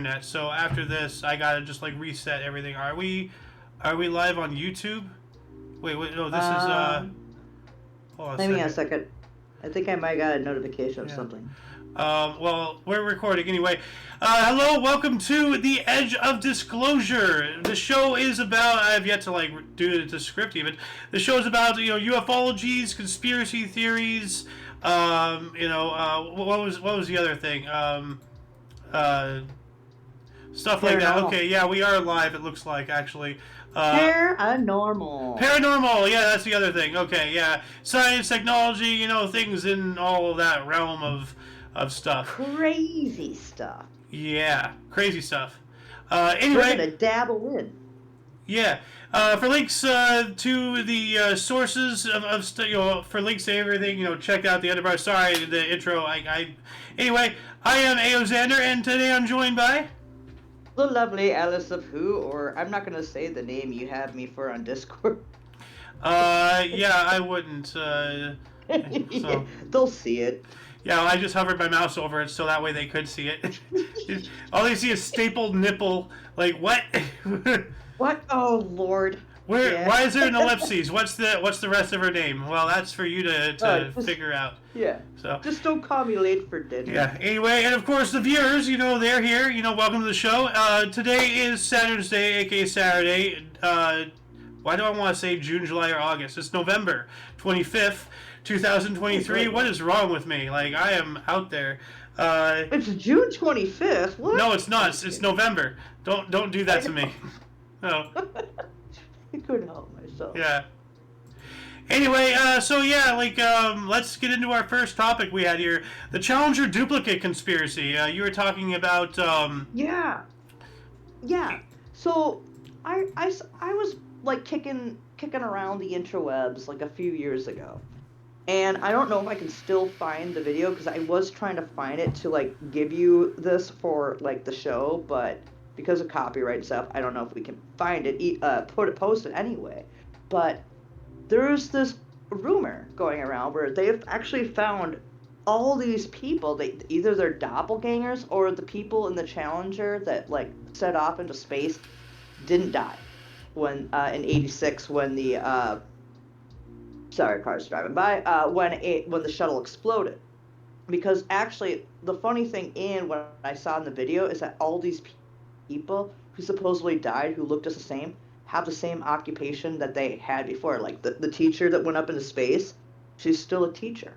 internet. So after this, I gotta just like reset everything. Are we live on YouTube? Wait, no, this is Um, hold on a Hang me a second. second. I think I might got a notification of Yeah. something. Well, we're recording anyway. Hello, welcome to the Edge of Disclosure. The show is about. I have yet to like do the script even. The show is about ufologies, conspiracy theories. What was the other thing? Uh, Stuff like that. Paranormal. Okay, yeah, we are live. It looks like actually. Uh, Paranormal. Paranormal, yeah, that's the other thing. Okay, yeah, science, technology, things in all of that realm of stuff. Crazy stuff. Yeah, crazy stuff. We're Anyway, gonna dabble in. yeah. For links to the sources for links to everything, check out the Enterprise. Sorry, the intro. Anyway, I am Aoxander, and today I'm joined by. The lovely Alice of Who, or I'm not gonna say the name you have me for on Discord. Yeah, I wouldn't. So. They'll see it. Yeah, I just hovered my mouse over it so that way they could see it. All they see is stapled nipple. Like what? What? Oh Lord. Where? Yeah. Why is there an ellipses? What's the rest of her name? Well, that's for you to Just, figure out. yeah. So. Just don't call me late for dinner. Yeah. Anyway, and of course the viewers, they're here. Welcome to the show. Today is Saturn's Day, aka Saturday. Why do I want to say June, July, or August? It's November 25th, 2023. What is wrong with me? Like I am out there. It's June 25th. What? No, it's not. It's November. Don't do that to me. No. I couldn't help myself. Yeah. Anyway, let's get into our first topic we had here: the Challenger duplicate conspiracy. You were talking about. Yeah. So, I was like kicking around the interwebs like a few years ago, and I don't know if I can still find the video because I was trying to find it to like give you this for like the show, but because of copyright stuff, I don't know if we can find it. Post it anyway, but there's this rumor going around where they've actually found all these people. They either they're doppelgangers or the people in the Challenger that like set off into space didn't die when in '86 when the sorry, cars driving by when the shuttle exploded. Because actually, the funny thing in what I saw in the video is that all these people who supposedly died who looked just the same have the same occupation that they had before. Like the teacher that went up into space, she's still a teacher.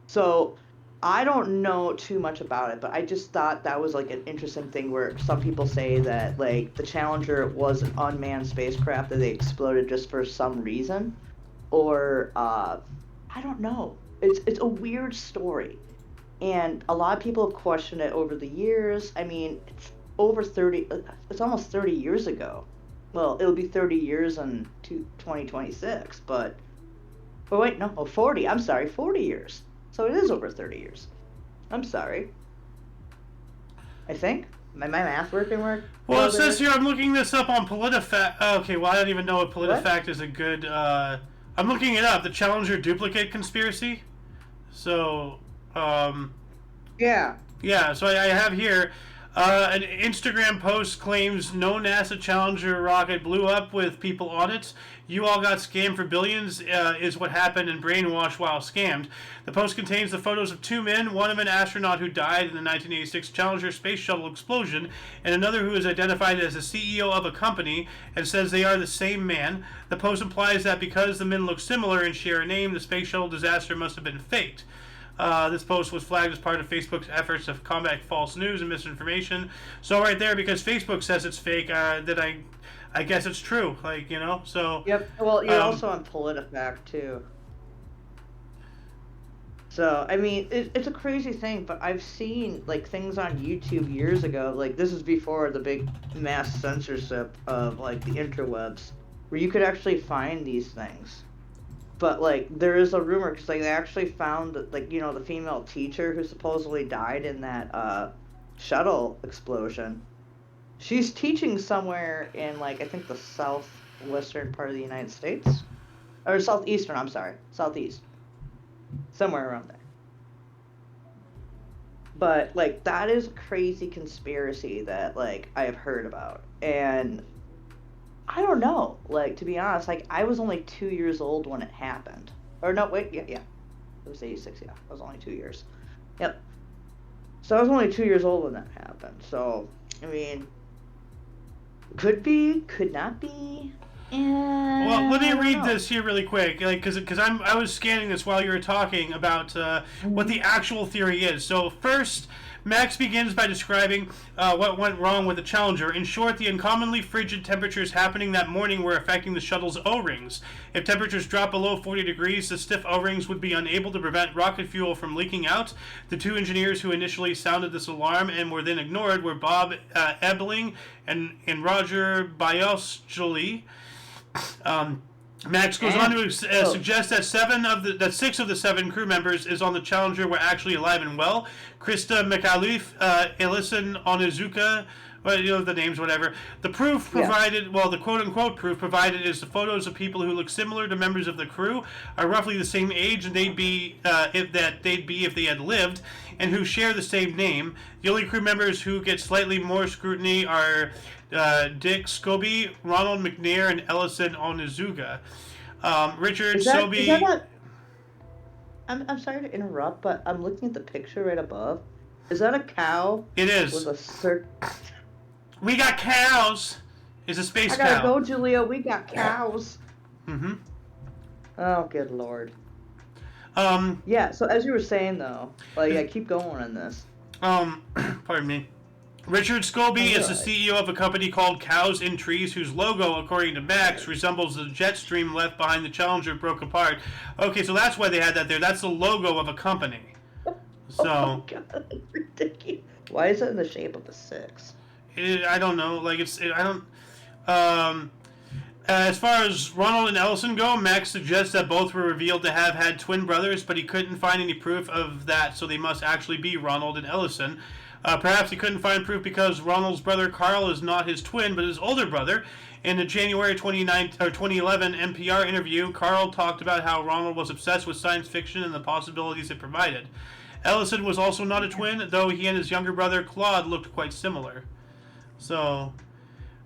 So I don't know too much about it, but I just thought that was like an interesting thing where some people say that like the Challenger was an unmanned spacecraft that they exploded just for some reason, or I don't know. It's a weird story, and a lot of people have questioned it over the years. I mean, it's over 30. It's almost 30 years ago. Well, it'll be 30 years in 2026, but oh wait, no, 40. I'm sorry, 40 years. So it is over 30 years. I'm sorry. I think. My math working work? Well, it says here I'm looking this up on PolitiFact. Okay, well I don't even know if PolitiFact is a good. I'm looking it up. The Challenger duplicate conspiracy. So, Yeah. yeah. So I have here. An Instagram post claims no NASA Challenger rocket blew up with people on it. You all got scammed for billions, is what happened, and brainwashed while scammed. The post contains the photos of two men, one of an astronaut who died in the 1986 Challenger space shuttle explosion, and another who is identified as the CEO of a company and says they are the same man. The post implies that because the men look similar and share a name, the space shuttle disaster must have been faked. This post was flagged as part of Facebook's efforts to combat false news and misinformation. So right there, because Facebook says it's fake, that I guess it's true. So. Yep. Well, you're also on PolitiFact too. So I mean, it's a crazy thing, but I've seen like things on YouTube years ago. Like this is before the big mass censorship of like the interwebs, where you could actually find these things. But like there is a rumor because like they actually found like the female teacher who supposedly died in that shuttle explosion. She's teaching somewhere in like I think the southwestern part of the United States, or southeastern. I'm sorry, southeast, somewhere around there. But like that is a crazy conspiracy that like I have heard about. And I don't know. Like to be honest, like I was only 2 years old when it happened. Or no, wait, yeah, yeah. It was 86, yeah. I was only 2 years. Yep. So I was only 2 years old when that happened. So I mean, could be, could not be. Well, let And me I don't read know. this here really quick, like because I was scanning this while you were talking about what Mhm. the actual theory is. So first, Max begins by describing what went wrong with the Challenger. In short, the uncommonly frigid temperatures happening that morning were affecting the shuttle's O-rings. If temperatures dropped below 40 degrees, the stiff O-rings would be unable to prevent rocket fuel from leaking out. The two engineers who initially sounded this alarm and were then ignored were Bob Ebling and Roger Biosjoli. Um, Max goes on And to oh, suggest that six of the seven crew members is on the Challenger were actually alive and well. Krista McAuliffe, Ellison Onizuka, well, you know the names, whatever. The proof yeah. provided, well, the quote-unquote proof provided is the photos of people who look similar to members of the crew, are roughly the same age, and they'd be if they had lived, and who share the same name. The only crew members who get slightly more scrutiny are Dick Scobie, Ronald McNair, and Ellison Onizuka. Richard Is that Sobey. not I'm sorry to interrupt, but I'm looking at the picture right above. Is that a cow It with is. a cir We got cows. Is a space I gotta cow. go, Julia. We got cows. Mm-hmm. Oh, good lord. Um, Yeah, so as you were saying though, like yeah, keep going on this. um, pardon me. Richard Oh, Scobie you're is the right. CEO of a company called Cows in Trees, whose logo, according to Max, resembles the jet stream left behind the Challenger broke apart. Okay, so that's why they had that there. That's the logo of a company. Oh my So, god, that's ridiculous. Why is it in the shape of a six? I don't know. Like, I don't. Um, as far as Ronald and Ellison go, Max suggests that both were revealed to have had twin brothers, but he couldn't find any proof of that, so they must actually be Ronald and Ellison. Perhaps he couldn't find proof because Ronald's brother Carl is not his twin, but his older brother. In the January 2011 NPR interview, Carl talked about how Ronald was obsessed with science fiction and the possibilities it provided. Ellison was also not a twin, though he and his younger brother Claude looked quite similar. So,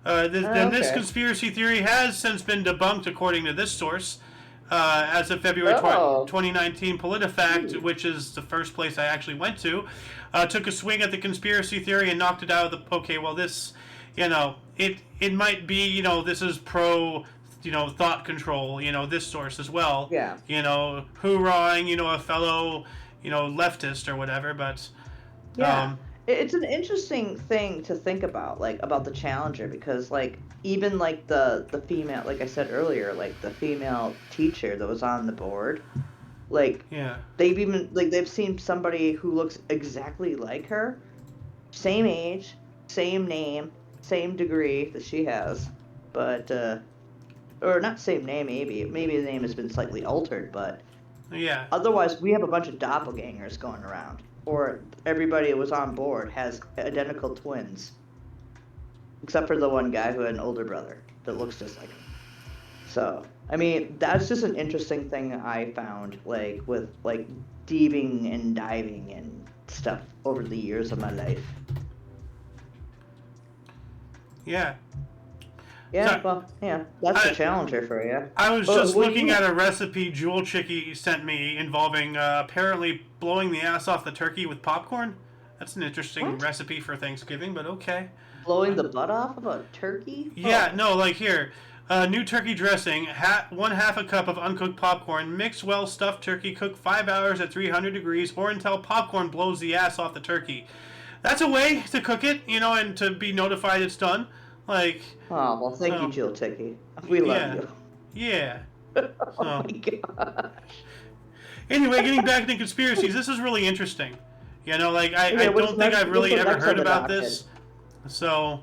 then this Okay. conspiracy theory has since been debunked, according to this source. As of February Oh. 2019, PolitiFact, Ooh. which is the first place I actually went to, took a swing at the conspiracy theory and knocked it out of the. Okay, well, this, it might be, this is pro, thought control, this source as well, Yeah. hoorahing, a fellow, leftist or whatever, but, Yeah, um, it's an interesting thing to think about, like about the Challenger, because like even like the female, like I said earlier, like the female teacher that was on the board, like yeah. they've seen somebody who looks exactly like her, same age, same name, same degree that she has, but or not same name, maybe the name has been slightly altered, but Yeah. otherwise, we have a bunch of doppelgangers going around, or everybody that was on board has identical twins, except for the one guy who had an older brother that looks just like him. So, I mean, that's just an interesting thing I found, like with like deeping and diving and stuff over the years of my life. Yeah. Yeah, So, well, yeah, that's the I, Challenger for you. I was Well, just what do looking at you? a recipe Jewel Chicky sent me involving apparently blowing the ass off the turkey with popcorn. That's an interesting What? recipe for Thanksgiving, but okay. Blowing Uh, the butt off of a turkey? yeah, Oh, no, like here. New turkey dressing, one half a cup of uncooked popcorn, mix well stuffed turkey, cook 5 hours at 300 degrees or until popcorn blows the ass off the turkey. That's a way to cook it, and to be notified it's done. Like, oh, well, thank you, so, Jill Ticky. We love yeah, you. yeah. Oh So, my god. anyway, getting back to conspiracies, this is really interesting. Like I Okay, what's don't think next? I've What's really the ever next on heard the about docket? this. So,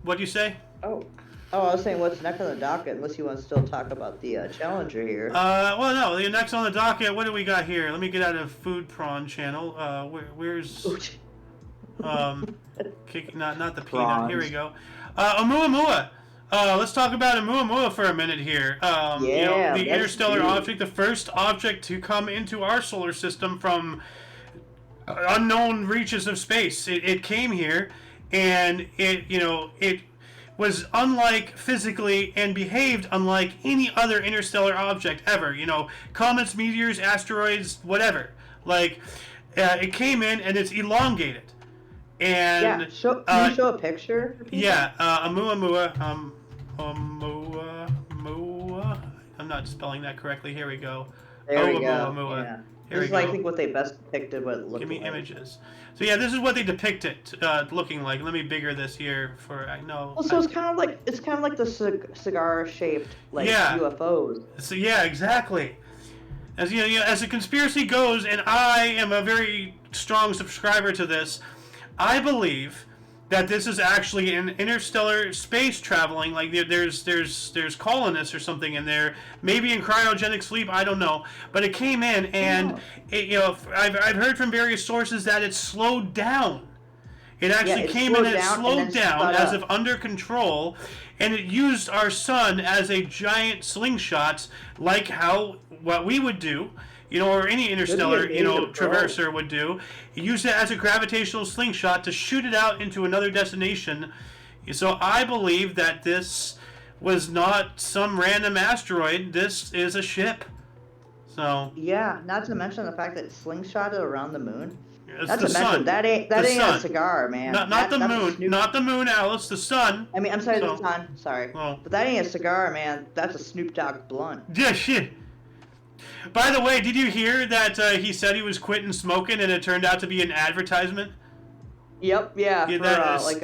what do you say? Oh, oh, I was saying what's next on the docket, unless you want to still talk about the Challenger here. Well, no. The next on the docket, what do we got here? Let me get out of Food Prawn channel. Where's not the peanut. Here we Prawns. go. Oumuamua. Let's talk about Oumuamua for a minute here. Yeah, The let's interstellar do. object, the first object to come into our solar system from unknown reaches of space. It came here, and it was unlike physically and behaved unlike any other interstellar object ever. Comets, meteors, asteroids, whatever. Like, it came in and it's elongated. And yeah, can you show a picture? yeah, Oumuamua, I'm not spelling that correctly. Here we go. There we go. Oumuamua. Yeah. Here This we is, I go. think, what they best depicted what it looked Give me like. images. So yeah, this is what they depict it looking like. Let me bigger this here for I know. Well, so it's kind of like the cigar-shaped like Yeah. UFOs. So yeah, exactly. As as the conspiracy goes, and I am a very strong subscriber to this, I believe that this is actually an interstellar space traveling. Like there's colonists or something in there, maybe in cryogenic sleep. I don't know, but it came in, and I've heard from various sources that it slowed down. It actually came in and it slowed down as if under control, and it used our sun as a giant slingshot, like what we would do, or any interstellar, traverser would do. It used it as a gravitational slingshot to shoot it out into another destination. So I believe that this was not some random asteroid. This is a ship. So yeah, not to mention the fact that it slingshotted around the moon. it's Not the to mention sun. that ain't sun. a cigar, man. Not the moon. Not the moon, Alice. The sun. I mean, I'm sorry, So- the sun. Sorry, Well. but that ain't a cigar, man. That's a Snoop Dogg blunt. Yeah, shit. By the way, did you hear that he said he was quitting smoking, and it turned out to be an advertisement? Yep, yeah, Yeah, for that is-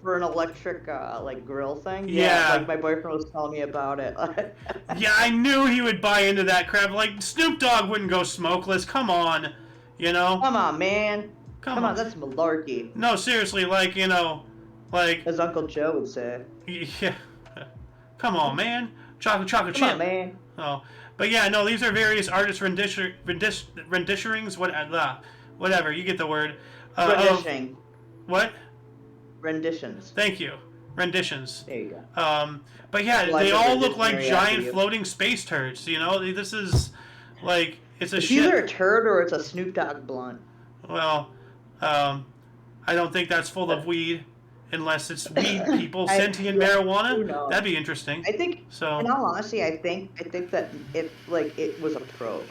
for an electric like grill thing. Yeah. Like my boyfriend was telling me about it. Yeah, I knew he would buy into that crap. Like, Snoop Dogg wouldn't go smokeless. Come on. Come on, man. Come on, that's malarkey, No, seriously, like, as Uncle Joe would say. yeah. Come on, man. Chocolate Come chip. on, man. Oh, but yeah, no, these are various artist renditionings. Whatever, you get the word. Renditioning. What? Renditions. Tink you. Renditions. There you go. But yeah, Like they a all look like dictionary giant after you. floating space turds. This is like it's a It's ship. either a turd or it's a Snoop Dogg blunt. Well, I don't think that's full of weed, unless it's weed people, sentient who marijuana. knows? That'd be interesting. I think, So, in all honesty, I think that it was a probe.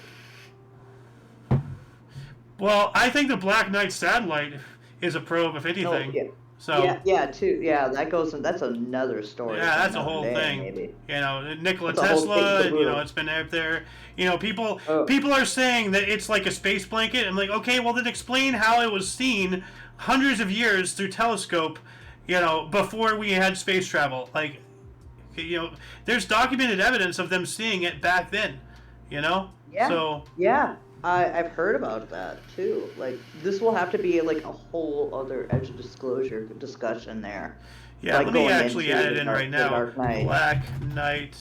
well, I think the Black Knight satellite is a probe, if anything. Oh, yeah. So, Yeah, that goes. That's another story. yeah, for that's a another whole day, thing. Maybe. Nikola That's a whole Tesla, thing to prove. it's been out there. People Oh. people are saying that it's like a space blanket. I'm like, okay, well then explain how it was seen hundreds of years through telescope, before we had space travel. Like, there's documented evidence of them seeing it back then. Yeah. So Yeah, I've heard about that too. Like, this will have to be like a whole other edge of disclosure discussion there. yeah, Like let me going actually into add it the in Dark- right the now. Dark Knight. Black Knight.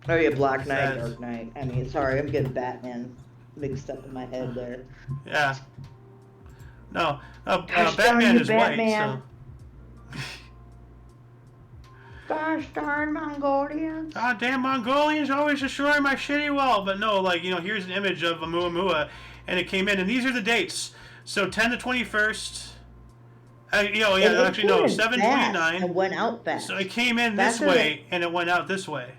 Oh yeah, Black Knight, That's- Dark Knight. I mean, sorry, I'm getting Batman mixed up in my head there. Yeah. No, Gosh darn Batman you, is Batman. white. So. Gosh darn Mongolians. God damn Mongolians always destroy my shitty wall. But no, here's an image of Oumuamua, and it came in, and these are the dates. So 10 to 21st. It Actually no, came in 7/29. fast and went out fast. So it came in this Faster way, and it went out this way.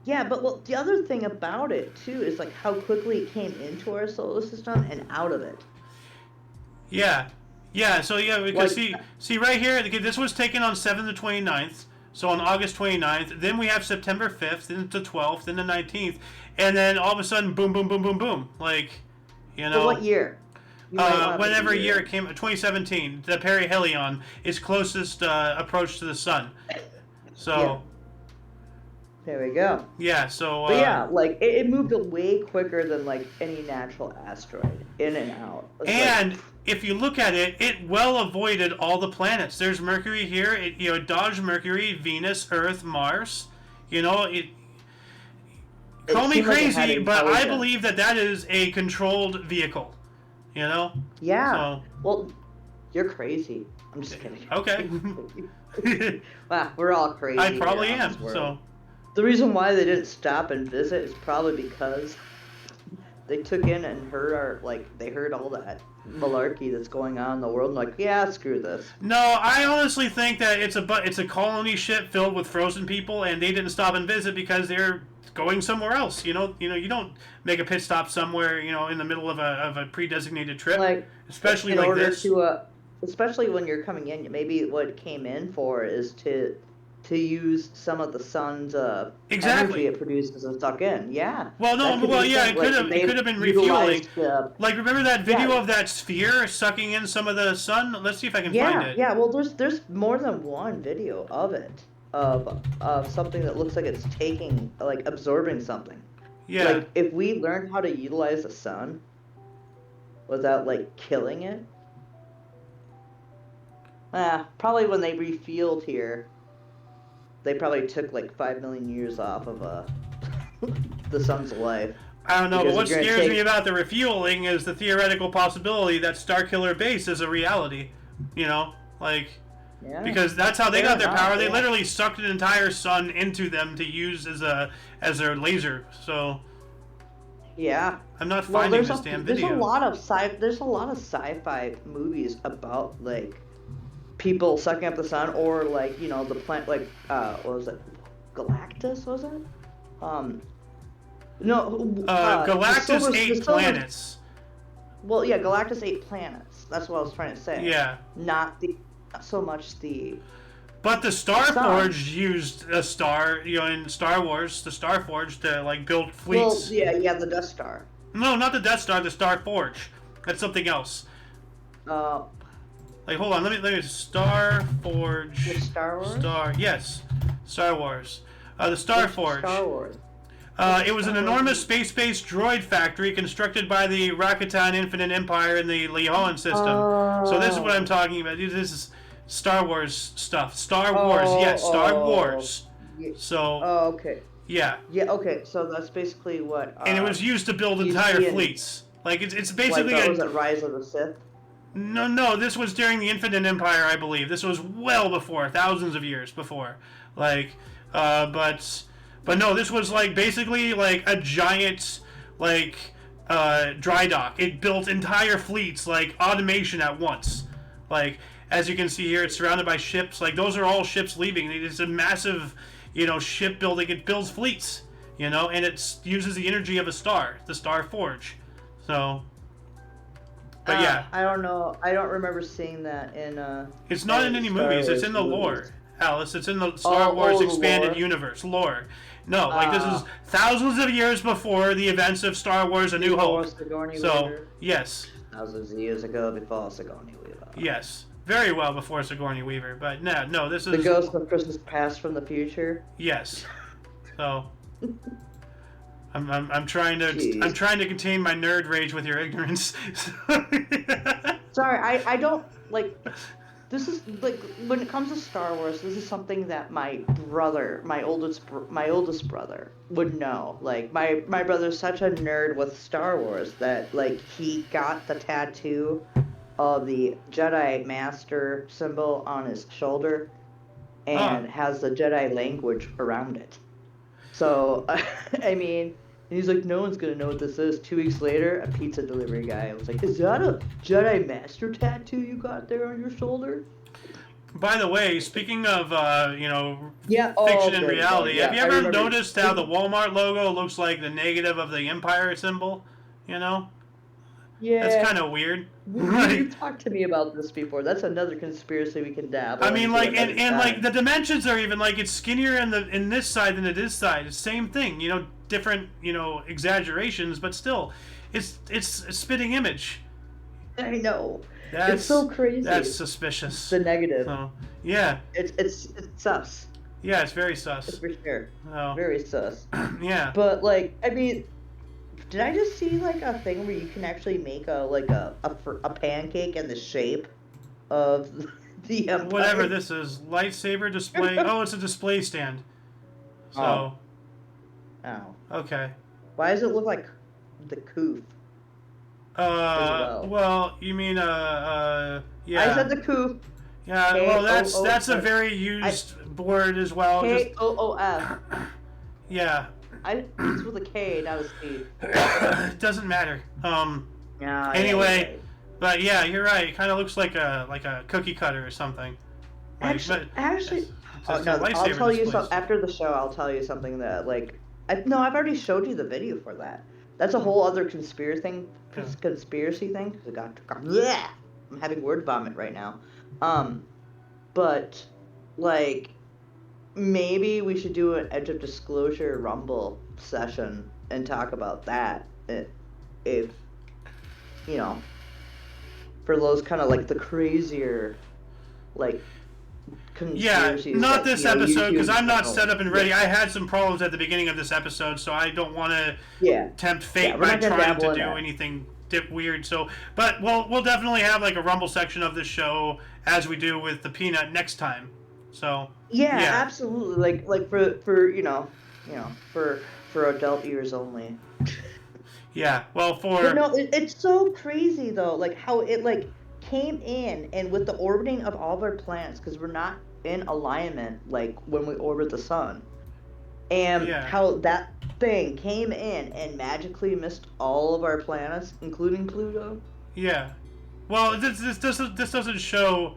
Yeah, but the other thing about it too is like how quickly it came into our solar system and out of it. Yeah. Yeah, so yeah, because Like- see right here, this was taken on 7th to 29th. So on August 29th, then we have September 5th, then the 12th, then the 19th, and then all of a sudden, boom, boom, boom, boom, boom. Like, So what year? You might want to whenever be year it came, 2017, the perihelion is closest approach to the sun. So, There we go. yeah, so... But yeah, like it moved way quicker than like any natural asteroid, in and out. It's and like, if you look at it, it well avoided all the planets. There's Mercury here. It dodged Mercury, Venus, Earth, Mars. Call me seemed like it had crazy, but I intelligence. believe that is a controlled vehicle. yeah. So, Well, you're crazy. I'm just kidding. okay. Wow, we're all crazy. I probably here on am. this world. So, The reason why they didn't stop and visit is probably because they took in and heard they heard all that malarkey that's going on in the world. I'm like, yeah, screw this. No, I honestly think that it's a colony ship filled with frozen people, and they didn't stop and visit because they're going somewhere else. You don't make a pit stop somewhere, in the middle of a pre-designated trip, Like, especially in like order this. to, especially when you're coming in, maybe what it came in for is to use some of the sun's Exactly. energy it produces and suck in. Yeah. Well, no, That could well, be yeah, something, like, it could have been refueling. utilized, Like, remember that video yeah. of that sphere sucking in some of the sun? Let's see if I can find Yeah, it. yeah. Well, there's more than one video of it, of something that looks like it's taking, like, absorbing something. Yeah. Like, if we learned how to utilize the sun without, like, killing it, probably when they refueled here, they probably took like 5 million years off of the sun's life. I don't know, but Because what you're gonna scares take- me about the refueling is the theoretical possibility that Starkiller Base is a reality. Like, Yeah. because that's how they Fair got their enough, power. They yeah. literally sucked an entire sun into them to use as their laser. So Yeah. I'm not Well, finding this damn there's video. a lot of sci-fi movies about like people sucking up the sun, or like the planet, like what was it, Galactus, was it? No. the Galactus Silver- ate the Silver- planets. Well, yeah, Galactus ate planets. That's what I was trying to say. Yeah. Not so much the. But the Star Sun. Forge used a star, in Star Wars, the Star Forge to like build fleets. Well, yeah, the Death Star. No, not the Death Star, the Star Forge. That's something else. Like, hold on, let me Star Forge. With Star Wars. Yes, Star Wars. The Star Which Forge. Star Wars. It was an enormous space-based droid factory constructed by the Rakatan Infinite Empire in the Leohan system. So this is what I'm talking about. This is Star Wars stuff. Star Wars, yes, Star Wars. Yeah. So, Oh, okay. yeah. Yeah, okay. So that's basically what. And it was used to build you entire see in- fleets. Like, it's Like, basically was it Rise of the Sith? No, this was during the Infinite Empire, I believe. This was well before, thousands of years before. Like, but no, this was like basically like a giant like dry dock. It built entire fleets, like automation at once. Like, as you can see here, it's surrounded by ships. Like, those are all ships leaving. It's a massive, shipbuilding. It builds fleets, and it uses the energy of a star, the Star Forge. So, but yeah, I don't know. I don't remember seeing that in. it's not in any Star movies. It's Wars in the movies. lore, Alice. It's in the Star Wars the expanded lore? universe lore. No, like this is Ah. thousands of years before the events of Star Wars: A New Before Hope. Sigourney So Weaver. yes, Thousands of years ago, before Sigourney Weaver. yes, very well before Sigourney Weaver. But no, this The is Ghost of Christmas Past from the future. yes. So I'm trying to Jeez. contain my nerd rage with your ignorance. Sorry, I don't like. This is like, when it comes to Star Wars, this is something that my brother, my oldest brother, would know. Like, my brother's such a nerd with Star Wars that like he got the tattoo of the Jedi Master symbol on his shoulder, and has the Jedi language around it. So I mean. And he's like, no one's gonna know what this is. 2 weeks later, a pizza delivery guy was like, is that a Jedi Master tattoo you got there on your shoulder? By the way, speaking of Yeah, fiction and okay, reality, yeah, have you I ever remember. noticed how the Walmart logo looks like the negative of the Empire symbol? Yeah, That's kind of weird. you've talked to me about this before. That's another conspiracy we can dabble I mean, into like, another and like time. the dimensions are even like it's skinnier in this side than it is side. It's same thing, different exaggerations, but still, it's a spitting image. I know. That's It's so crazy. That's suspicious. The negative. So, yeah, It's sus. yeah, it's very It's sus. for sure. Oh, Very sus. yeah. But like, I mean, did I just see like a thing where you can actually make a pancake in the shape of the Empire? Whatever this is, lightsaber display. Oh, it's a display stand. So, Oh. okay. Why does it look like the Coof? Well, you mean yeah. I said the Coof. Yeah, well, that's a very used word as well. K-O-O-F. Yeah. It's with a K, not a C. It doesn't matter. Yeah. Anyway, But yeah, you're right. It kind of looks like a cookie cutter or something. Like, Actually, but actually, it's oh just a no, I'll lightsaber tell you displays. some after the show. I'll tell you something that like, no, I've already showed you the video for that. That's a Hmm. whole other Yeah. conspiracy thing. 'Cause bleh! I'm having word vomit right now. Um, but like maybe we should do an Edge of Disclosure Rumble session and talk about that. If you know, for those kind of like the crazier like Yeah, conspiracies not that this episode because YouTube I'm not set channels. up and Yeah, ready. I had some problems at the beginning of this episode, so I don't want to yeah, tempt yeah. fate We're by not gonna trying to dabble in do that. anything weird. So, but we'll definitely have like a rumble section of this show as we do with the peanut next time. So, Yeah, yeah, absolutely. Like for for adult ears only. yeah. Well, But for no, it's so crazy though, like how it like came in and with the orbiting of all of our planets, because we're not in alignment like when we orbit the sun, and yeah, how that thing came in and magically missed all of our planets, including Pluto. yeah. Well, this doesn't show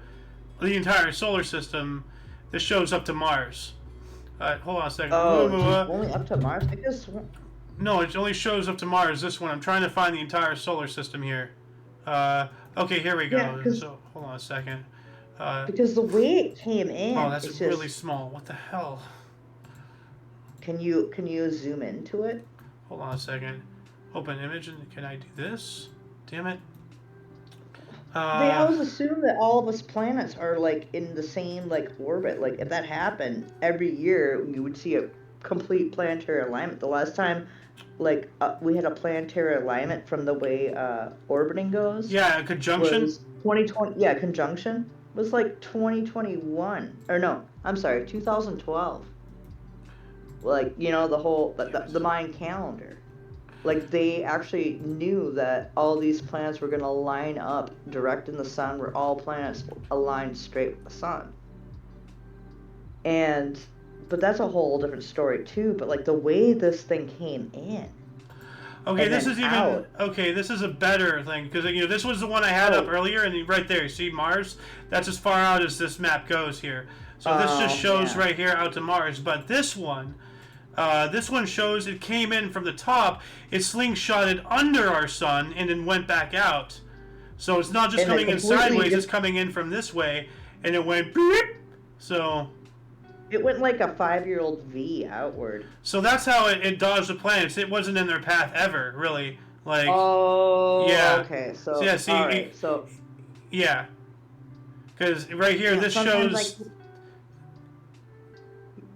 the entire solar system. This shows up to Mars. Hold on a second. Oh, just only up to Mars? I guess. No, it only shows up to Mars. This one, I'm trying to find the entire solar system here. Okay, here we Yeah, go. because So hold on a second. Uh, because the way it came oh, in, that's it's really just. small. What the hell? Can you zoom into it? Hold on a second. Open image, and can I do this? Damn it. They Uh, always assume that all of us planets are like in the same like orbit. Like if that happened every year, you would see a complete planetary alignment. The last time, like we had a planetary alignment from the way orbiting goes yeah, a conjunction. was 2020. Yeah, conjunction was like 2021 or no, I'm sorry, 2012. Like the whole the Yes. Mayan calendar. Like they actually knew that all these planets were going to line up direct in the sun, where all planets aligned straight with the sun. And but that's a whole different story too. But like the way this thing came in Okay, and this then is even out. okay. This is a better thing because this was the one I had up Oh, earlier, and right there, you see Mars. That's as far out as this map goes here. So this just shows yeah. right here out to Mars. But this one shows it came in from the top. It slingshotted under our sun and then went back out. So it's not just And it coming in completely sideways; it's just coming in from this way, and it went beep. So it went like a 5-year-old V outward. so that's how it dodged the planets. It wasn't in their path ever, really. Like Oh, yeah. okay. So So yeah, see, all right. So yeah, because right here, yeah, this sometimes like shows.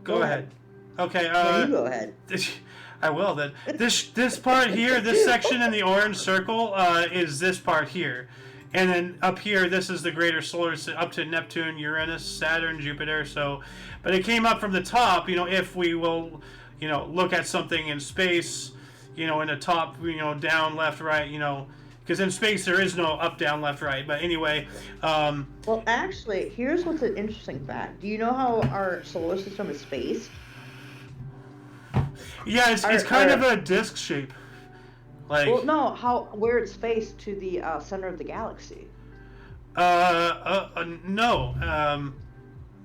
Go go ahead. ahead. Okay. No, you go ahead. I will then. This part here, this section in the orange circle, is this part here, and then up here, this is the greater solar up to Neptune, Uranus, Saturn, Jupiter. So, but it came up from the top. If we will, look at something in space, in the top, down, left, right, because in space there is no up, down, left, right. But anyway, Well, actually, here's what's an interesting fact. Do you know how our solar system is spaced? yeah, it's Our, kind of our a disc shape, like. well, no, how where it's faced to the center of the galaxy. No.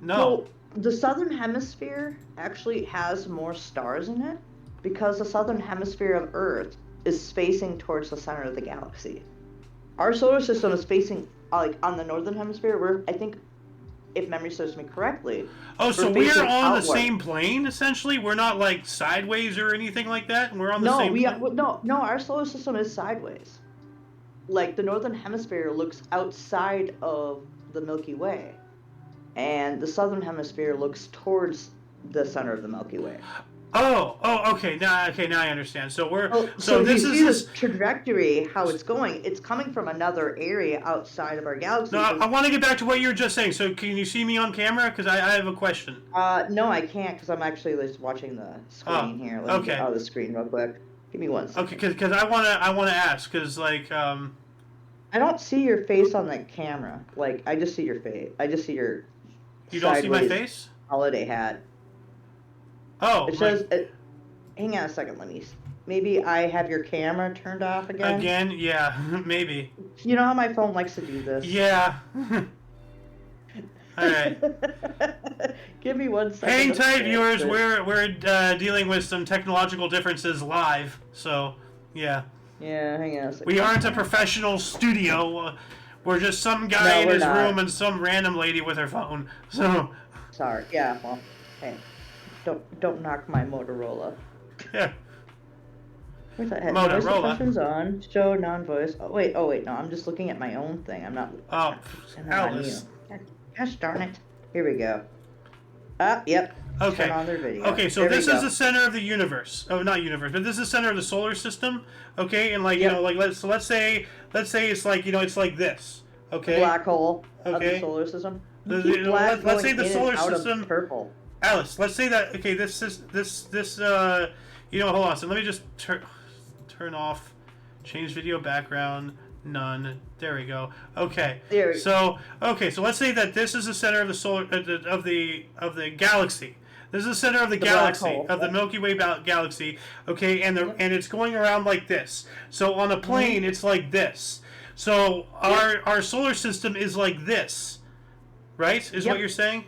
No. Well, the southern hemisphere actually has more stars in it because the southern hemisphere of Earth is facing towards the center of the galaxy. Our solar system is facing like on the northern hemisphere. We're I think, if memory serves me correctly, Oh, so we're we're facing on the outward. same plane essentially. We're not like sideways or anything like that. We're on the No, same plane. no. Our solar system is sideways. Like the northern hemisphere looks outside of the Milky Way, and the southern hemisphere looks towards the center of the Milky Way. Okay. Now I understand. So we're Oh, so so if you this is see the this. trajectory, how it's going, it's coming from another area outside of our No, galaxy. I Because want to get back to what you were just saying. So can you see me on camera? Because I have a question. no, I can't because I'm actually just watching the Oh, screen here. Let me get okay, out of the screen real quick. Give me one okay. second. Because I wanna ask because like I don't see your face on the camera. Like I just see your face. I just see your you don't see my sideways face. holiday hat. Oh It my. says. Hang on a second. Let me. maybe I have your camera turned off again. Again? Yeah, maybe. You know how my phone likes to do this. Yeah. All right. Give me 1 second. Hang to tight, fix viewers. it. We're dealing with some technological differences live. So, yeah. Yeah, hang on a second. We aren't a professional studio. We're just some guy No, in we're his not. room and some random lady with her phone. So, Sorry. Yeah. Well, hey, don't knock my Motorola. yeah. Where's that? Voice Motorola. suppression's on. Show non-voice. Oh wait. No. I'm just looking at my own thing. I'm not. Oh, I'm not on Alice. you. Gosh darn it. Here we go. Yep. Okay. Turn on their video. Okay, so There we this go. is the center of the universe. Oh, not universe, but this is the center of the solar system. Okay, and like Yep. you know, like let's say it's like it's like this. Okay. Black hole of Okay. the solar system. The- You keep the- black let's say going the in and solar out of system- purple. Alice, let's say that. Okay, this hold on. So let me just turn off, change video background, none. There we go. Okay. There. So let's say that this is the center of the solar of the galaxy. This is the center of the black galaxy, hole. of the Milky Way galaxy. Okay, and and it's going around like this. So on a plane, it's like this. So our solar system is like this, right? Is Yep. what you're saying?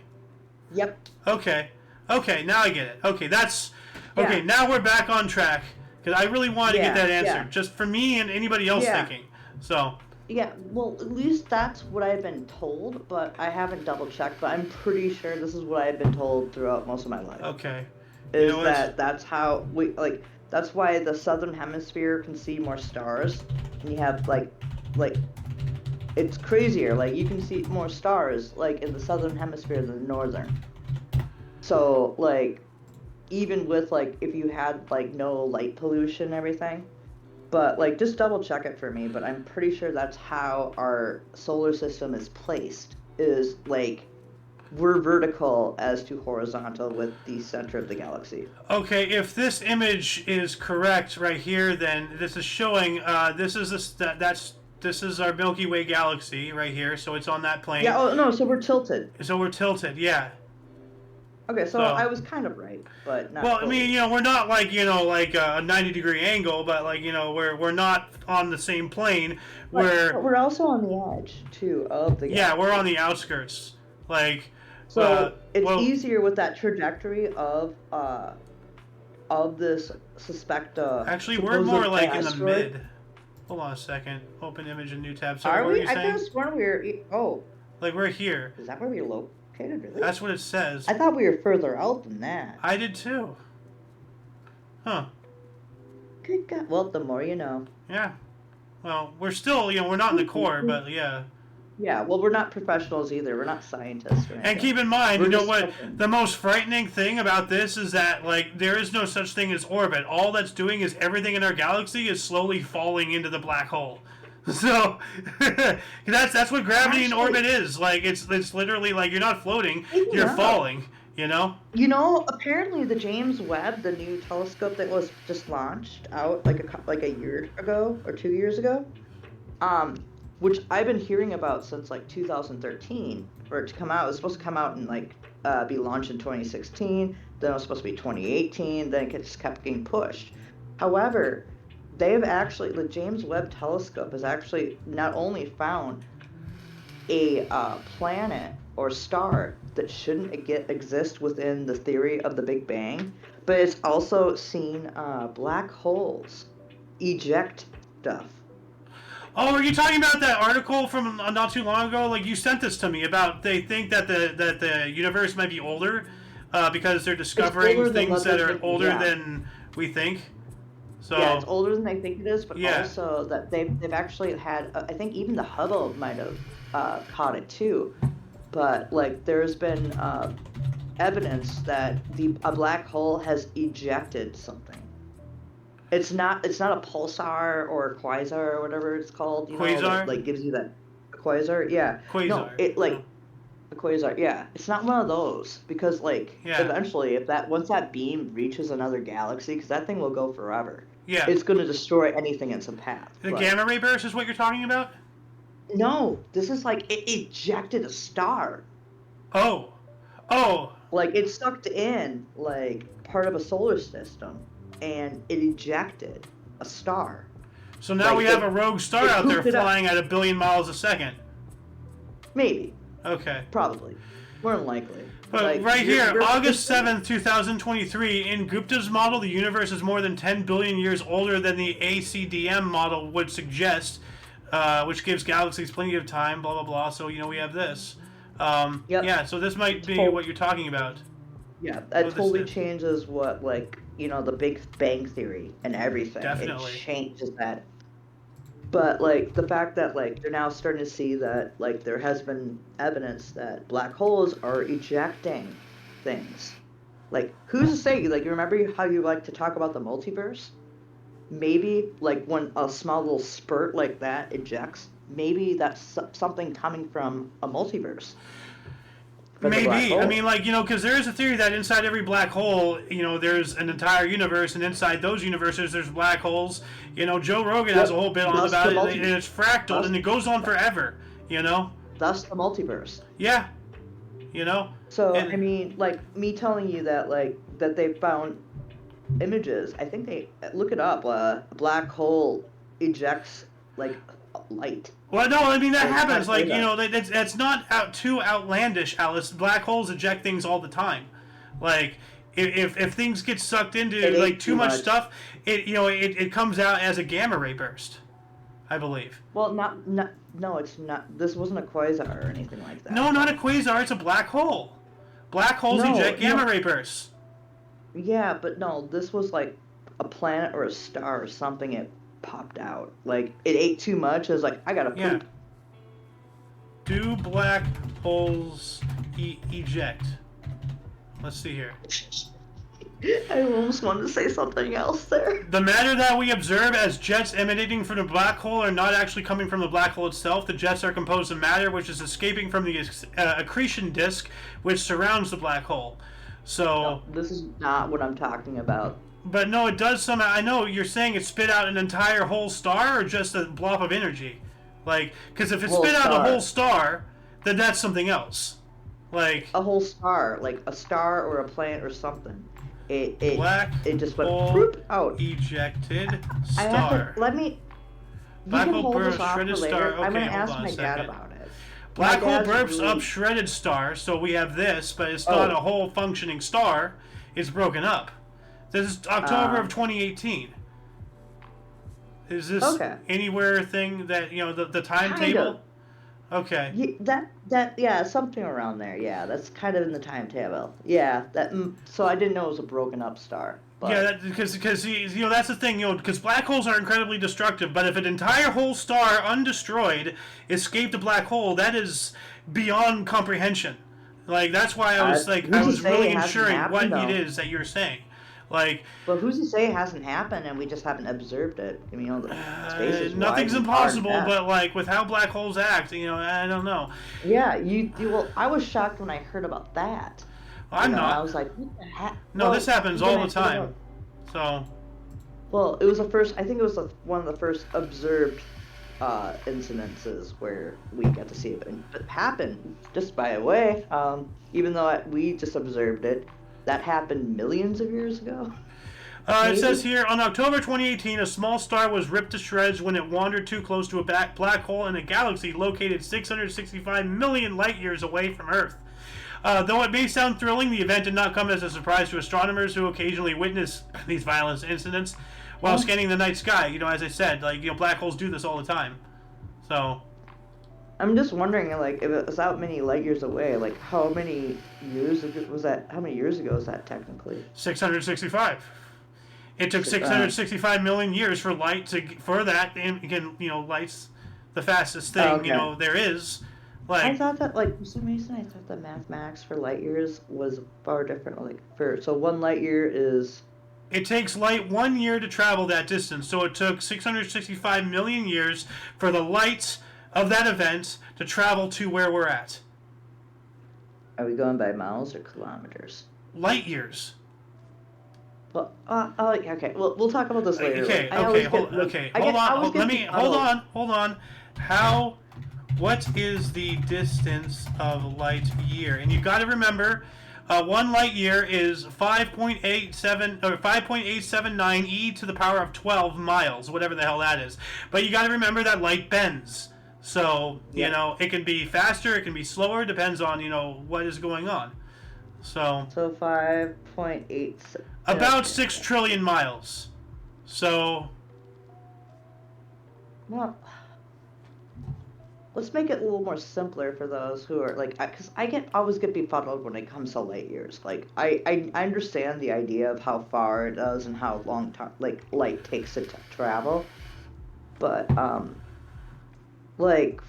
Yep. Okay. Okay, now I get it. Okay, that's okay. Yeah. Now we're back on track because I really wanted to get Yeah, that answer, yeah. just for me and anybody else Yeah. thinking. So Yeah, well, at least that's what I've been told, but I haven't double checked. But I'm pretty sure this is what I've been told throughout most of my life. okay, Is know what? that's how we like. That's why the southern hemisphere can see more stars, and you have like it's crazier. Like you can see more stars like in the southern hemisphere than the northern. So like, even with like if you had like no light pollution and everything. But like, just double check it for me. But I'm pretty sure that's how our solar system is placed. Is like, we're vertical as to horizontal with the center of the galaxy. Okay, if this image is correct right here, then this is showing. This is our Milky Way galaxy right here. So it's on that plane. Yeah. Oh no. So we're tilted. So we're tilted. Yeah. Okay. So So- I was kind of right, but not. Well, I fully. mean, we're not like like a 90-degree angle, but like we're not on the same plane. But we're also on the edge too of the. Yeah, galaxy. we're on the outskirts. Like. So it's well- easier with that trajectory of this suspect. Actually, we're supposed more like in the asteroid. mid. Hold on a second. Open image and new tab. So Are what were we? you I saying? could have sworn we were. Oh, Like we're here. is that where we were located? Really? That's what it says. I thought we were further out than that. I did too. Huh. Good God. Well, the more you know. Yeah. Well, we're still, we're not in the core, but yeah. Yeah. Well, we're not professionals either. We're not scientists. Or And anything. keep in mind, We're you know just what? checking. The most frightening thing about this is that, like, there is no such thing as orbit. All that's doing is everything in our galaxy is slowly falling into the black hole. So that's what gravity in Actually- orbit is. Like, it's literally like you're not floating, Maybe you're not. falling. You know? You know, apparently the James Webb, the new telescope that was just launched out like a year ago or 2 years ago, which I've been hearing about since like 2013 for it to come out. It was supposed to come out and like be launched in 2016. Then it was supposed to be 2018. Then it just kept getting pushed. However, the James Webb telescope has actually not only found a planet or star that shouldn't exist within the theory of the Big Bang, but it's also seen black holes eject stuff. Oh, are you talking about that article from not too long ago? Like, you sent this to me about they think that the universe might be older because they're discovering older than things what that they are think, older yeah. than we think. So Yeah, it's older than they think it is, but Yeah. also that they've actually had. I think even the Hubble might have caught it too, but like there's been evidence that a black hole has ejected something. It's not a pulsar or a quasar or whatever it's called. You know, Quasar? that, like gives you that a quasar. Yeah. Quasar. No, it like a quasar. Yeah, it's not one of those because like Yeah. eventually, once that beam reaches another galaxy, because that thing will go forever. yeah, It's going to destroy anything in its path. the but- gamma ray burst is what you're talking about. No, this is like it ejected a star. Oh, Like it sucked in like part of a solar system. and it ejected a star. So now Like, we have a rogue star out there pooped it up. flying at 1 billion miles a second. Maybe, Okay. probably, more than likely. But Like, right you're- here, you're- August 7th, 2023, in Gupta's model, the universe is more than 10 billion years older than the ACDM model would suggest, which gives galaxies plenty of time, blah, blah, blah. So, we have this. Yep. Yeah, so this might be what you're talking about. Yeah, that this totally is. changes what, like, the Big Bang Theory and everything. Definitely. It changes that. But, like, the fact that, like, they're now starting to see that, like, there has been evidence that black holes are ejecting things. Like, who's to say? Like, you remember how you like to talk about the multiverse? Maybe, like, when a small little spurt like that ejects, maybe that's something coming from a multiverse. From the black Maybe. I hole. mean, like, because there is a theory that inside every black hole, there's an entire universe, and inside those universes, there's black holes. Joe Rogan has a whole bit on Thus about the it, and it's fractal, Thus- and it goes on forever, Thus the multiverse. Yeah. So, And- I mean, like, me telling you that, like, that they found images, I think they, look it up, a black hole ejects, like, light. Well, no, I mean, that It's happens. not Like, data. that's not too outlandish, Alice. Black holes eject things all the time. Like, if things get sucked into, It ain't like, too too much much. stuff, it comes out as a gamma ray burst, I believe. Well, no, it's not, this wasn't a quasar or anything like that. No, not a quasar. It's a black hole. Black holes No, eject gamma no. ray bursts. Yeah, but no, this was, like, a planet or a star or something, it popped out. Like, it ate too much, it was like, I gotta poop. Yeah. Do black holes eject? Let's see here. I almost wanted to say something else there. The matter that we observe as jets emanating from the black hole are not actually coming from the black hole itself. The jets are composed of matter which is escaping from the accretion disk which surrounds the black hole. So, No, this is not what I'm talking about. but no, it does somehow. I know you're saying it spit out an entire whole star or just a blob of energy. Like, because if it Whole spit out a star. whole star, then that's something else. Like, A whole star, like a star or a planet or something. It black just went hole whoop, out. ejected I have star. to let me. You Black can hole hold this burst, off for shredded later. star. I'm gonna Okay, hold ask on a my dad second. about it. Black My hole dad's burps really- up shredded star, so we have this, but it's not Oh. a whole functioning star. It's broken up. This is October of 2018. Is this Okay. anywhere thing that the timetable? Kind Okay. Yeah, something around there. Yeah, that's kind of in the timetable. Yeah, so I didn't know it was a broken up star. But Yeah, because that's the thing, because black holes are incredibly destructive. But if an entire whole star, undestroyed, escaped a black hole, that is beyond comprehension. Like, that's why I was who's I to was say really it hasn't ensuring what happened, it though? is that you're saying. Like, but who's to say it hasn't happened and we just haven't observed it? I mean, the space is nothing's wide and far and impossible, vast. but like with how black holes act, I don't know. Yeah, you well, I was shocked when I heard about that. I'm I not. was like, what the heck? No, this happens all the time. Well, So, well, it was the first. I think it was one of the first observed incidences where we got to see it, and it happened just by a way. Even though we just observed it, that happened millions of years ago. it says here, on October 2018, a small star was ripped to shreds when it wandered too close to a black hole in a galaxy located 665 million light years away from Earth. Though it may sound thrilling, the event did not come as a surprise to astronomers who occasionally witness these violent incidents while scanning the night sky. As I said, black holes do this all the time. So, I'm just wondering, like, if it was out many light years away, like, how many years ago was that? How many years ago is that technically? 665. It took 665 million years for light for that. And again, light's the fastest thing Okay. there is. I Like, thought that, like, for some reason, I thought the mathematics for light years was far different. Like, so 1 light year is. it takes light 1 year to travel that distance, so it took 665 million years for the light of that event to travel to where we're at. Are we going by miles or kilometers? Light years. Well, okay. Well, we'll talk about this later. Okay, I always hold get- I get- I on. always get Hold on. What is the distance of light year? And you've got to remember, 1 light year is 5.87 or 5.879 e to the power of 12 miles, whatever the hell that is. But you got to remember that light bends. So, you know, it can be faster, it can be slower, depends on, you know, what is going on. So 5.8. about 6 trillion miles. So, well, let's make it a little more simpler for those who are like, because always get befuddled when it comes to light years. Like, I understand the idea of how far it does and how long light takes it to travel, but like,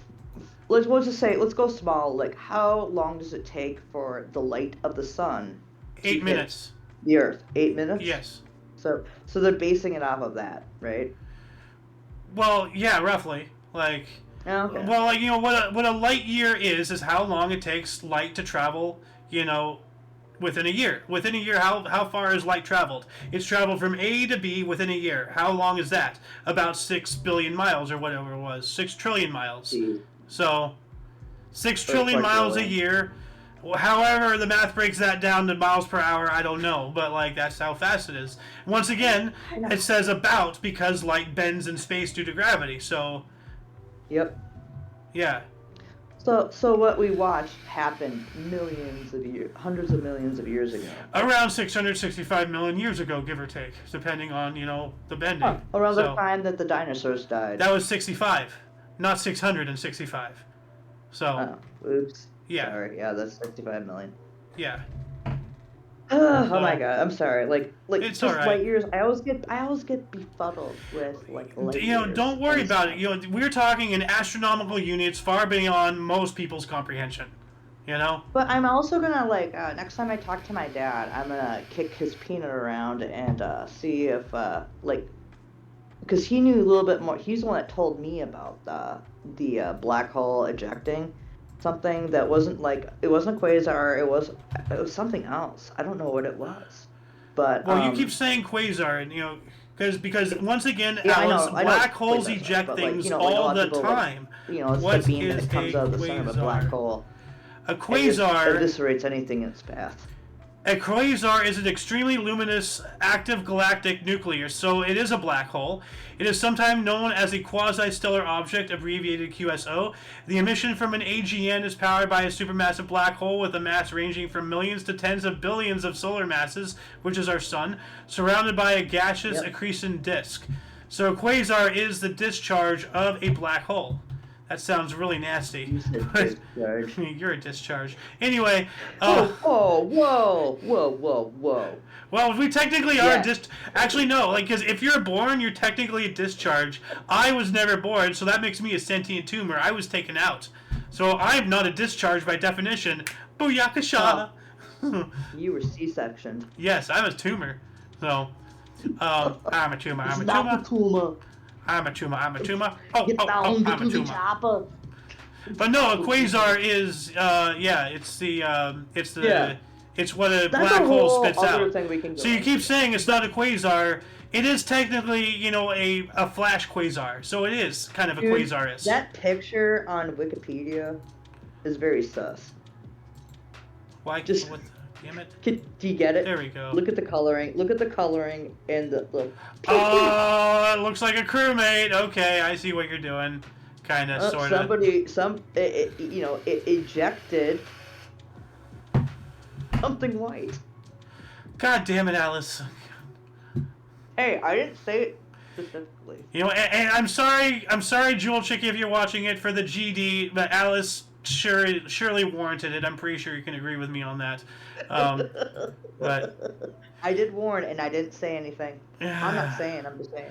let's just say, let's go small. Like, how long does it take for the light of the sun? 8 minutes. The Earth, 8 minutes. Yes. So they're basing it off of that, right? Well, yeah, roughly. Like, Okay. well, like, you know, what a light year is how long it takes light to travel, you know, within a year. Within a year, how far has light traveled? It's traveled from A to B within a year. How long is that? About 6 billion miles or whatever it was. 6 trillion miles. So, 6 trillion miles a year. However, the math breaks that down to miles per hour, I don't know. But, like, that's how fast it is. Once again, it says about because light bends in space due to gravity. So, yep. Yeah. So what we watched happened millions of years, hundreds of millions of years ago. Around 665 million years ago, give or take, depending on, you know, the bending. Around the time that the dinosaurs died. That was 65, not 665. So. Oh, oops. Yeah. Sorry. Yeah, that's 65 million. Yeah. Oh my god, I'm sorry. Like it's just right. light years. I always get befuddled with like light you know, years. don't worry about it. You know, we're talking in astronomical units far beyond most people's comprehension. You know. But I'm also gonna like next time I talk to my dad, I'm gonna kick his peanut around and see if like, because he knew a little bit more. He's the one that told me about the black hole ejecting. Something that wasn't like, it wasn't a quasar, it was something else. I don't know what it was, but well, you keep saying quasar, and you know, because once again, yeah, Alice, I know black holes quasars, eject but, things like, you know, all like, the people, time. Like, you know, it's what the beam is that comes out of the center of a black hole. A quasar It eviscerates anything in its path. A quasar is an extremely luminous active galactic nucleus, so it is a black hole. It is sometimes known as a quasi-stellar object, abbreviated QSO. The emission from an AGN is powered by a supermassive black hole with a mass ranging from millions to tens of billions of solar masses, which is our sun, surrounded by a gaseous accretion disk. So a quasar is the discharge of a black hole. That sounds really nasty. You said discharge. You're a discharge. Anyway. Whoa. Well, we technically are actually, no. Like, because if you're born, you're technically a discharge. I was never born, so that makes me a sentient tumor. I was taken out. So I'm not a discharge by definition. Booyakasha. You were C-sectioned. Yes, I'm a tumor. So, I'm a tumor. I'm a tumor. Not a tumor. I'm a tumor. I'm a tumor. I'm a tumor. Chopper. But no, a quasar is, it's what a black hole spits out. So you keep saying it's not a quasar. It is technically, you know, a flash quasar. So it is kind of a quasar. That picture on Wikipedia is very sus. Why? Damn it. Do you get it? There we go. Look at the coloring. Look at the coloring and the. Oh, it looks like a crewmate. Okay, I see what you're doing. Kind of, sort of. It ejected something white. God damn it, Alice. Hey, I didn't say it specifically. You know, and I'm sorry, Jewel Chicky, if you're watching it for the GD, but Alice surely warranted it. I'm pretty sure you can agree with me on that. But I did warn, and I didn't say anything. I'm not saying. I'm just saying.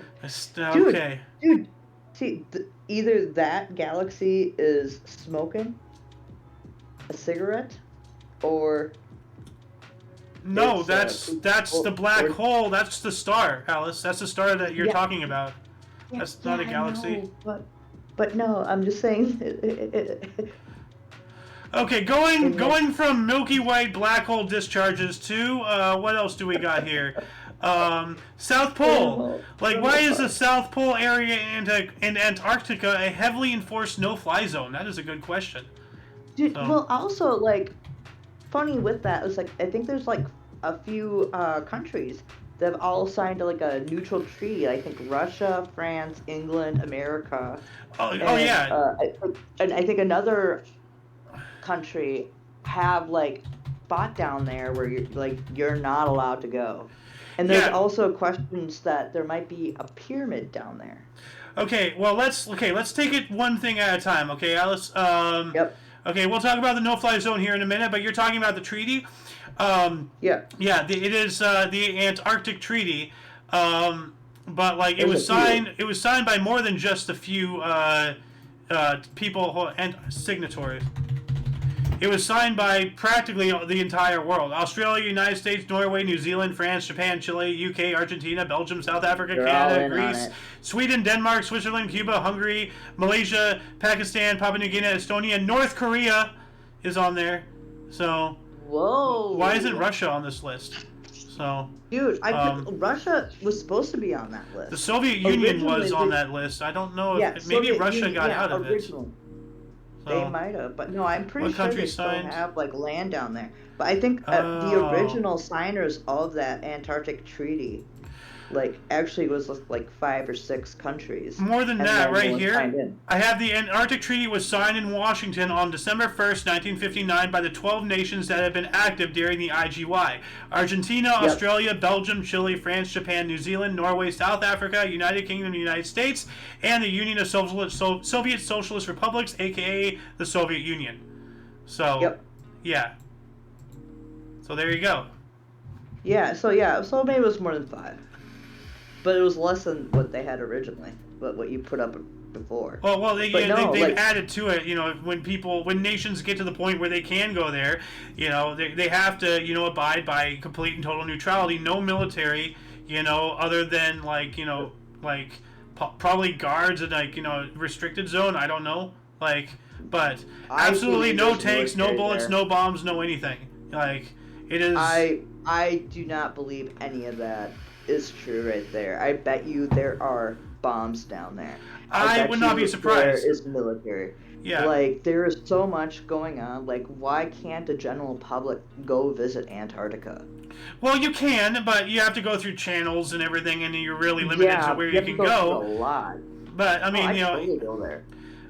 Okay. Dude, see, either that galaxy is smoking a cigarette, or no, that's the black hole. That's the star, Alice. That's the star that you're talking about. That's not a galaxy. But no, I'm just saying. Okay, going from Milky Way black hole discharges to what else do we got here? South Pole. Like, why is the South Pole area in Antarctica a heavily enforced no-fly zone? That is a good question. Dude, well, also, like, funny with that is like I think there's like a few countries that have all signed like a neutral treaty. I think Russia, France, England, America, Oh and yeah, I think another country have like spot down there where you're not allowed to go. And there's yeah. also questions that there might be a pyramid down there. Let's take it one thing at a time. Okay, Alice. Yep. Okay, we'll talk about the no-fly zone here in a minute, but you're talking about the treaty. Yeah. Yeah, it is the Antarctic Treaty. But like There's a few. it was signed by more than just a few people and signatories. It was signed by practically the entire world: Australia, United States, Norway, New Zealand, France, Japan, Chile, UK, Argentina, Belgium, South Africa, They're all Canada, in on Greece, it. Sweden, Denmark, Switzerland, Cuba, Hungary, Malaysia, Pakistan, Papua New Guinea, Estonia, North Korea is on there. So why isn't Whoa. Russia on this list? So Dude, um, Russia was supposed to be on that the list. Soviet Union Originally, was on that list. I don't know yeah, if maybe Soviet Russia Union, got yeah, out of it. originally. They So might have, but no, I'm pretty what sure they country still signed? have like land down there. But I think the Oh. original signers of that Antarctic treaty, like, actually was like 5 or 6 countries, More than and that, then no right one signed here, in. I have the Antarctic Treaty was signed in Washington on December 1st, 1959 by the 12 nations that had been active during the IGY. Argentina, Yep. Australia, Belgium, Chile, France, Japan, New Zealand, Norway, South Africa, United Kingdom, United States, and the Union of Soviet Socialist Republics, aka the Soviet Union. So, Yep. yeah. So there you go. So maybe it was more than 5, but it was less than what they had originally, but what you put up before. Well, But no, they've like, added to it. You know, when nations get to the point where they can go there, you know, they have to, you know, abide by complete and total neutrality, no military, you know, other than like, you know, like probably guards in like, you know, restricted zone. I don't know, like, but I absolutely believe no there's tanks, no military bullets, there. no bombs, no anything. Like, it is. I do not believe any of that is true right there. I bet you there are bombs down there. I I would bet not be you there surprised. is military. Yeah. Like, there is so much going on. Like, why can't the general public go visit Antarctica? Well, you can, but you have to go through channels and everything, and you're really limited to Yeah, where you you have to can go through a go. lot. But I Oh, mean, I you know, totally go there.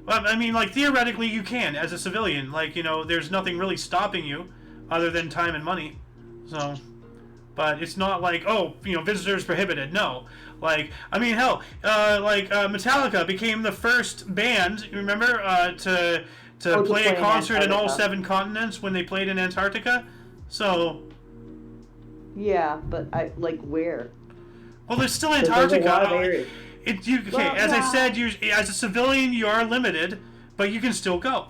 well, I mean, like theoretically, you can as a civilian. Like, you know, there's nothing really stopping you, other than time and money. So, but it's not like, oh, you know, visitors prohibited. No, like, I mean, hell, Metallica became the first band. You remember to Oh, to play a play in concert in all Antarctica. 7 continents when they played in Antarctica. So, Yeah, but I like where? well, there's still Because there's a Antarctica. lot of areas. Okay, Well, as I yeah. said, you as a civilian, you are limited, but you can still go.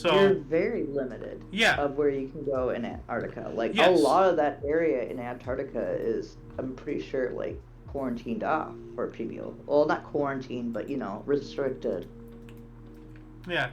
You're So, very limited yeah, of where you can go in Antarctica. Like a yes. lot of that area in Antarctica is, I'm pretty sure, like quarantined off for people. Well, not quarantined, but restricted. Yeah,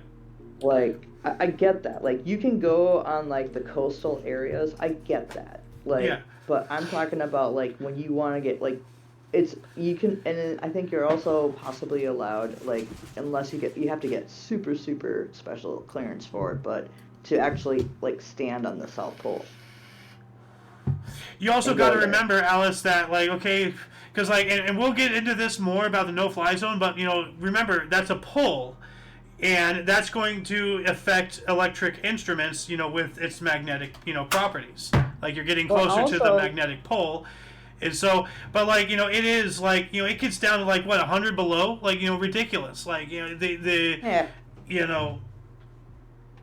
Like I get that. Like you can go on like the coastal areas. I get that. yeah. Like, but I'm talking about like when you want to get like, it's you can, and then I think you're also possibly allowed like unless you have to get super super special clearance for it, but to actually like stand on the South Pole You also and got to go there. remember, Alice, that like okay, because like, and we'll get into this more about the no-fly zone, but you know, remember that's a pole, and that's going to affect electric instruments, you know, with its magnetic, you know, properties. Like you're getting But closer to the also, magnetic pole, and so, but like you know, it is like you know, it gets down to like what 100 below, like you know, ridiculous. Like you know, the yeah, you know,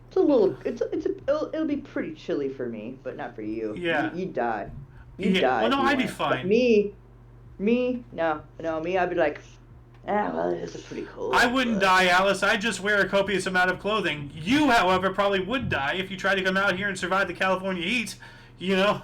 it's a little, it'll be pretty chilly for me, but not for you. yeah, You die. You yeah. die Well, if no, you I'd be went. But fine. me, no, me, I'd be like, well, this is pretty I cool, wouldn't but die, Alice. I just wear a copious amount of clothing. You, however, probably would die if you tried to come out here and survive the California heat. You know,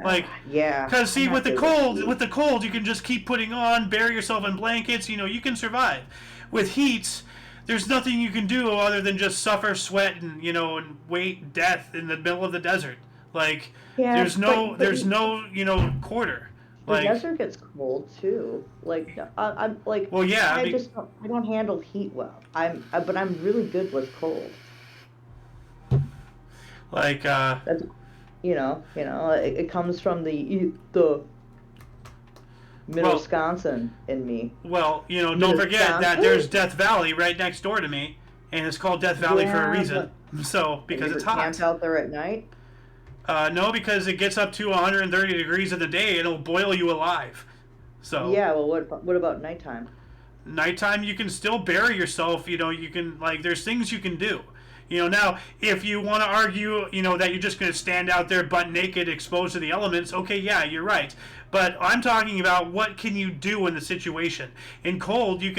like, yeah, cause I'm see, not good with heat. with the cold, you can just keep putting on, bury yourself in blankets. You know, you can survive. With heat, there's nothing you can do other than just suffer, sweat, and you know, and wait death in the middle of the desert. Like, Yeah, but there's no, you know, quarter. the Like, desert gets cold too. Like I'm like well, yeah, I mean, I don't handle heat well. But I'm really good with cold. Like, That's it comes from the middle well, Wisconsin in me. don't forget that there's Wisconsin? Death Valley right next door to me, and it's called Death Valley for a Yeah, reason. but So, have you because ever it's camped hot. out there at night? No, because it gets up to 130 degrees in the day, and it'll boil you alive. So, Yeah, well, what about nighttime? nighttime you can still bury yourself. You can, like, there's things you can do. Now, if you want to argue, that you're just going to stand out there butt naked exposed to the elements, okay, yeah, you're right. But I'm talking about what can you do in the situation. In cold, you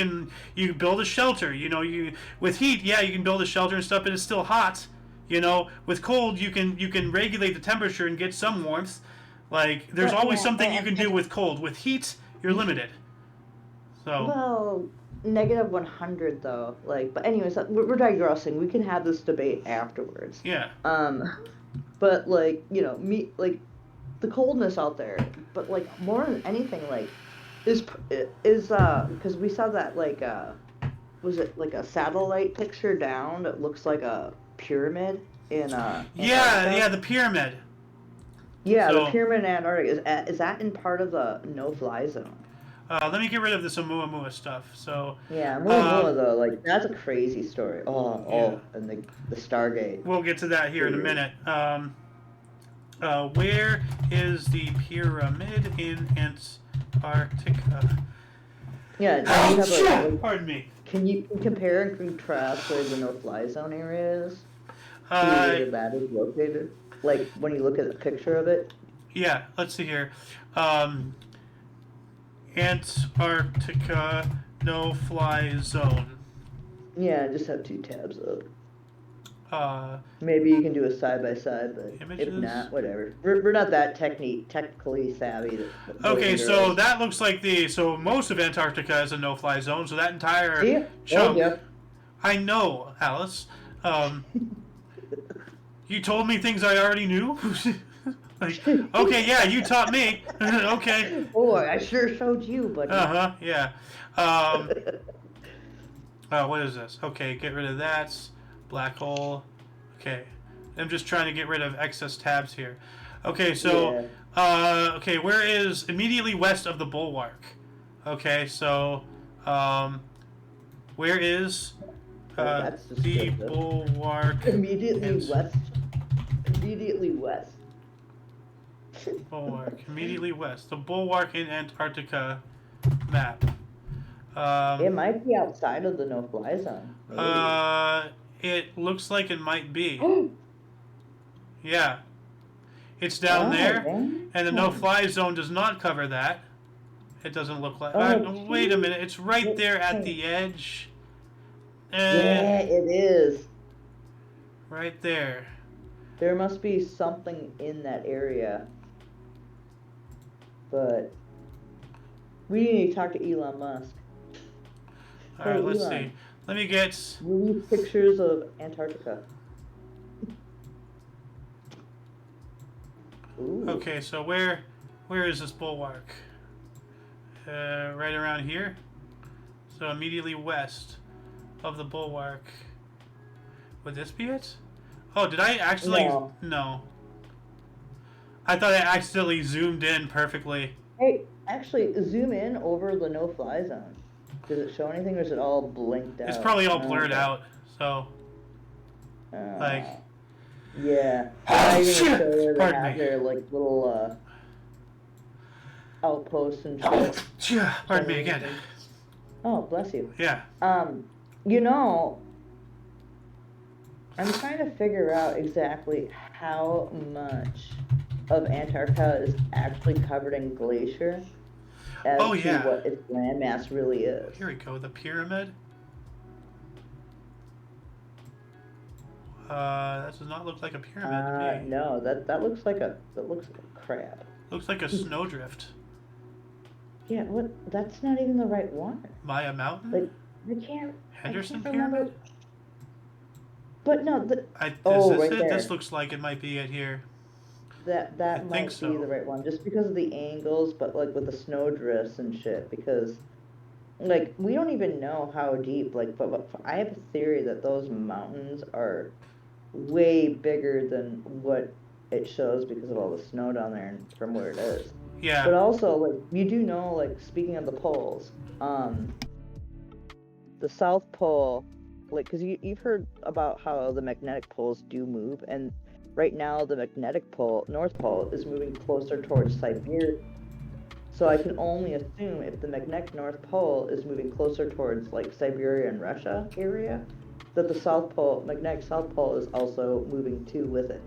build a shelter. You with heat, yeah, you can build a shelter and stuff, but it's still hot. With cold, you can regulate the temperature and get some warmth. Like, there's But always yeah, something you can do with cold. With heat, you're limited. So, well, negative 100 though. Like, but anyways, we're digressing. We can have this debate afterwards. yeah. Um, but like, me like the coldness out there. But like more than anything, like is because we saw that like was it like a satellite picture down that looks like a pyramid in Yeah, Antarctica? yeah, the pyramid. Yeah, the So, pyramid in Antarctica is that in part of the no-fly zone? let me get rid of this Oumuamua stuff. So, Yeah, Muamua um, though, like that's a crazy story. yeah, And the Stargate we'll get to that here in a theory. minute. Where is the pyramid in Antarctica? Yeah, do you have Ouch! like Pardon me. can you compare and contrast where the no-fly zone area is to Uh, where that is located? Like when you look at a picture of it. yeah, let's see here. Um, Antarctica no-fly zone. Yeah, just have two tabs up. Uh, Maybe you can do a side by side, but if images. not, whatever. We're not that technically savvy, that boys Okay, and so girls. that looks like so most of Antarctica is a no-fly zone. So that entire See? Told chunk. ya. I know, Alice. Um, you told me things I already knew. Like, okay, yeah, you taught me. Okay. Boy, I sure showed you, buddy. Uh huh. Yeah. Um, what is this? Okay, get rid of that. Black hole. Okay. I'm just trying to get rid of excess tabs here. Okay, so, Yeah. okay, where is immediately west of the bulwark? Okay, so, where is Oh, that's the descriptive. bulwark? Immediately And west. Immediately west. bulwark. Immediately west. The bulwark in Antarctica map. It Um, might be outside of the no-fly zone. Maybe. it looks like it might be. Yeah. It's down Oh, there, and the damn. no-fly zone does not cover that. It doesn't look like. Oh, Wait a minute. It's right there at okay. the edge. Yeah, it is. Right there. There must be something in that area. But we need to talk to Elon Musk. All Hey, right, let's Elon, see. Let me get. release pictures of Antarctica. Ooh. Okay, so where is this bulwark? Right around here. So immediately west of the bulwark. Would this be it? Oh, did I actually? No. No. I thought I accidentally zoomed in perfectly. Hey, actually, zoom in over the no-fly zone. Does it show anything, or is it all blinked out? It's probably all Oh, blurred okay. out. So, like, Yeah. They're not even gonna show where they pardon have me. their like little outposts and shit. Pardon me again. Oh, bless you. Yeah. You know, I'm trying to figure out exactly how much of Antarctica is actually covered in glacier as Oh to yeah. what its landmass really is. Here we go. The pyramid. That does not look like a pyramid to me. No, that looks like a crab. Looks like a snowdrift. Yeah, what? That's not even the right one. Maya Mountain? Like, I can't Henderson remember. Pyramid? But no, Is oh, this right it? there. This looks like it might be it here. I That think might be so. the right one, just because of the angles, but like with the snowdrifts and shit. Because, like, we don't even know how deep. Like, but I have a theory that those mountains are way bigger than what it shows because of all the snow down there and from where it is. Yeah. But also, like, you do know, like, speaking of the poles, the South Pole, like, because you've heard about how the magnetic poles do move, and right now the magnetic pole, North Pole, is moving closer towards Siberia. So I can only assume if the magnetic North Pole is moving closer towards, like, Siberia and Russia area, that the South Pole, magnetic South Pole, is also moving too with it.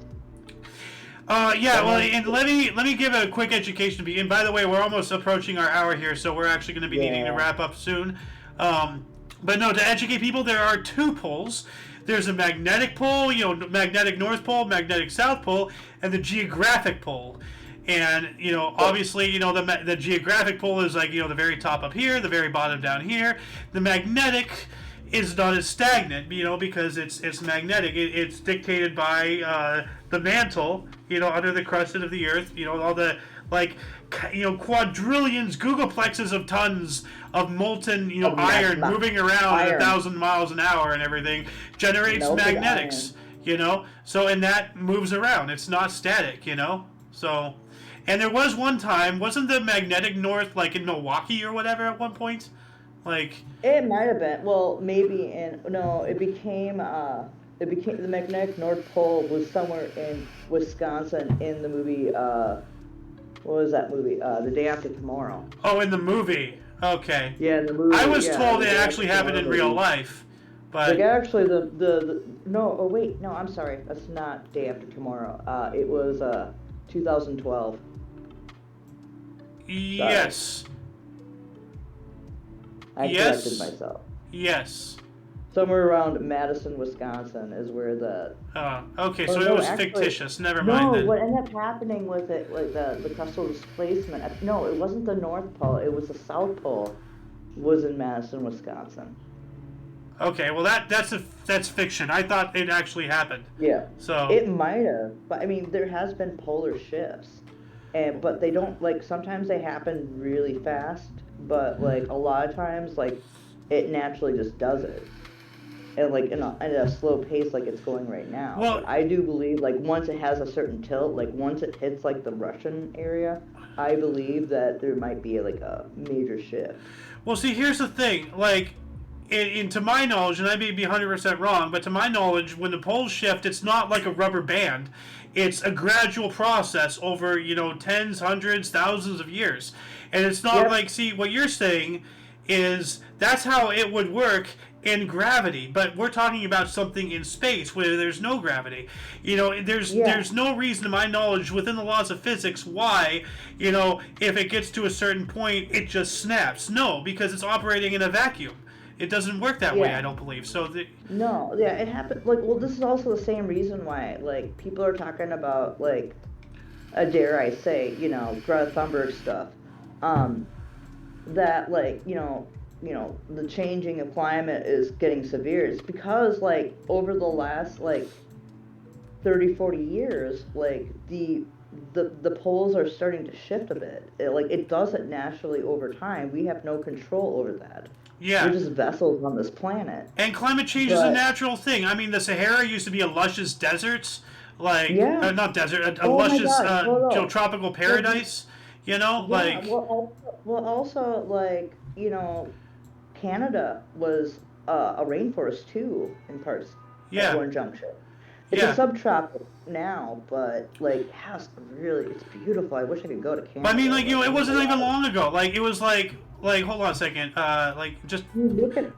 Yeah, well, and let me give a quick education. And by the way, we're almost approaching our hour here, so we're actually going to be needing to wrap up soon. But no, to educate people, there are two poles. There's a magnetic pole, magnetic North Pole, magnetic South Pole, and the geographic pole. And, obviously, the geographic pole is like, the very top up here, the very bottom down here. The magnetic is not as stagnant, because it's magnetic. It's dictated by the mantle, under the crust of the earth, all the, quadrillions, gigaplexes of tons of molten, iron moving around at 1,000 miles an hour and everything generates magnetics, So, and that moves around. It's not static, So, and there was one time, wasn't the magnetic north, like, in Milwaukee or whatever at one point? Like... It might have been. Well, maybe it became the magnetic North Pole was somewhere in Wisconsin in the movie, what was that movie? The Day After Tomorrow. Oh, in the movie. Okay. Yeah, in the movie. I was told it actually happened in real life. But like, actually, no, oh wait, no, I'm sorry. That's not Day After Tomorrow. It was 2012. Yes. I corrected myself. Yes. Somewhere around Madison, Wisconsin is where the... okay, so it was fictitious. Never mind then. No, what ended up happening with it, like the crustal displacement... No, it wasn't the North Pole. It was the South Pole was in Madison, Wisconsin. Okay, well, that's fiction. I thought it actually happened. Yeah. So... It might have. But, I mean, there has been polar shifts. But they don't... Like, sometimes they happen really fast. But, like, a lot of times, like, it naturally just does it. And, like, at a slow pace like it's going right now. Well, but I do believe, like, once it has a certain tilt, like, once it hits, like, the Russian area, I believe that there might be, like, a major shift. Well, see, here's the thing. Like, to my knowledge, and I may be 100% wrong, but to my knowledge, when the poles shift, it's not like a rubber band. It's a gradual process over, tens, hundreds, thousands of years. And it's not like, see, what you're saying is that's how it would work in gravity, but we're talking about something in space where there's no gravity. There's no reason, to my knowledge, within the laws of physics, why, if it gets to a certain point, it just snaps. No, because it's operating in a vacuum. It doesn't work that way, I don't believe. So no, yeah, it happened. Like, well, this is also the same reason why, like, people are talking about, like, dare I say, Greta Thunberg stuff. That, like, the changing of climate is getting severe. It's because, like, over the last, like, 30, 40 years, like, the poles are starting to shift a bit. It does it naturally over time. We have no control over that. Yeah. We're just vessels on this planet. And climate change is a natural thing. I mean, the Sahara used to be a luscious desert, like, not desert, a luscious tropical paradise, like... Well, also, like, Canada was a rainforest, too, in parts at one junction. It's a subtropical now, but, like, it's beautiful. I wish I could go to Canada. But I mean, like, it wasn't even long ago. Like, it was like, hold on a second.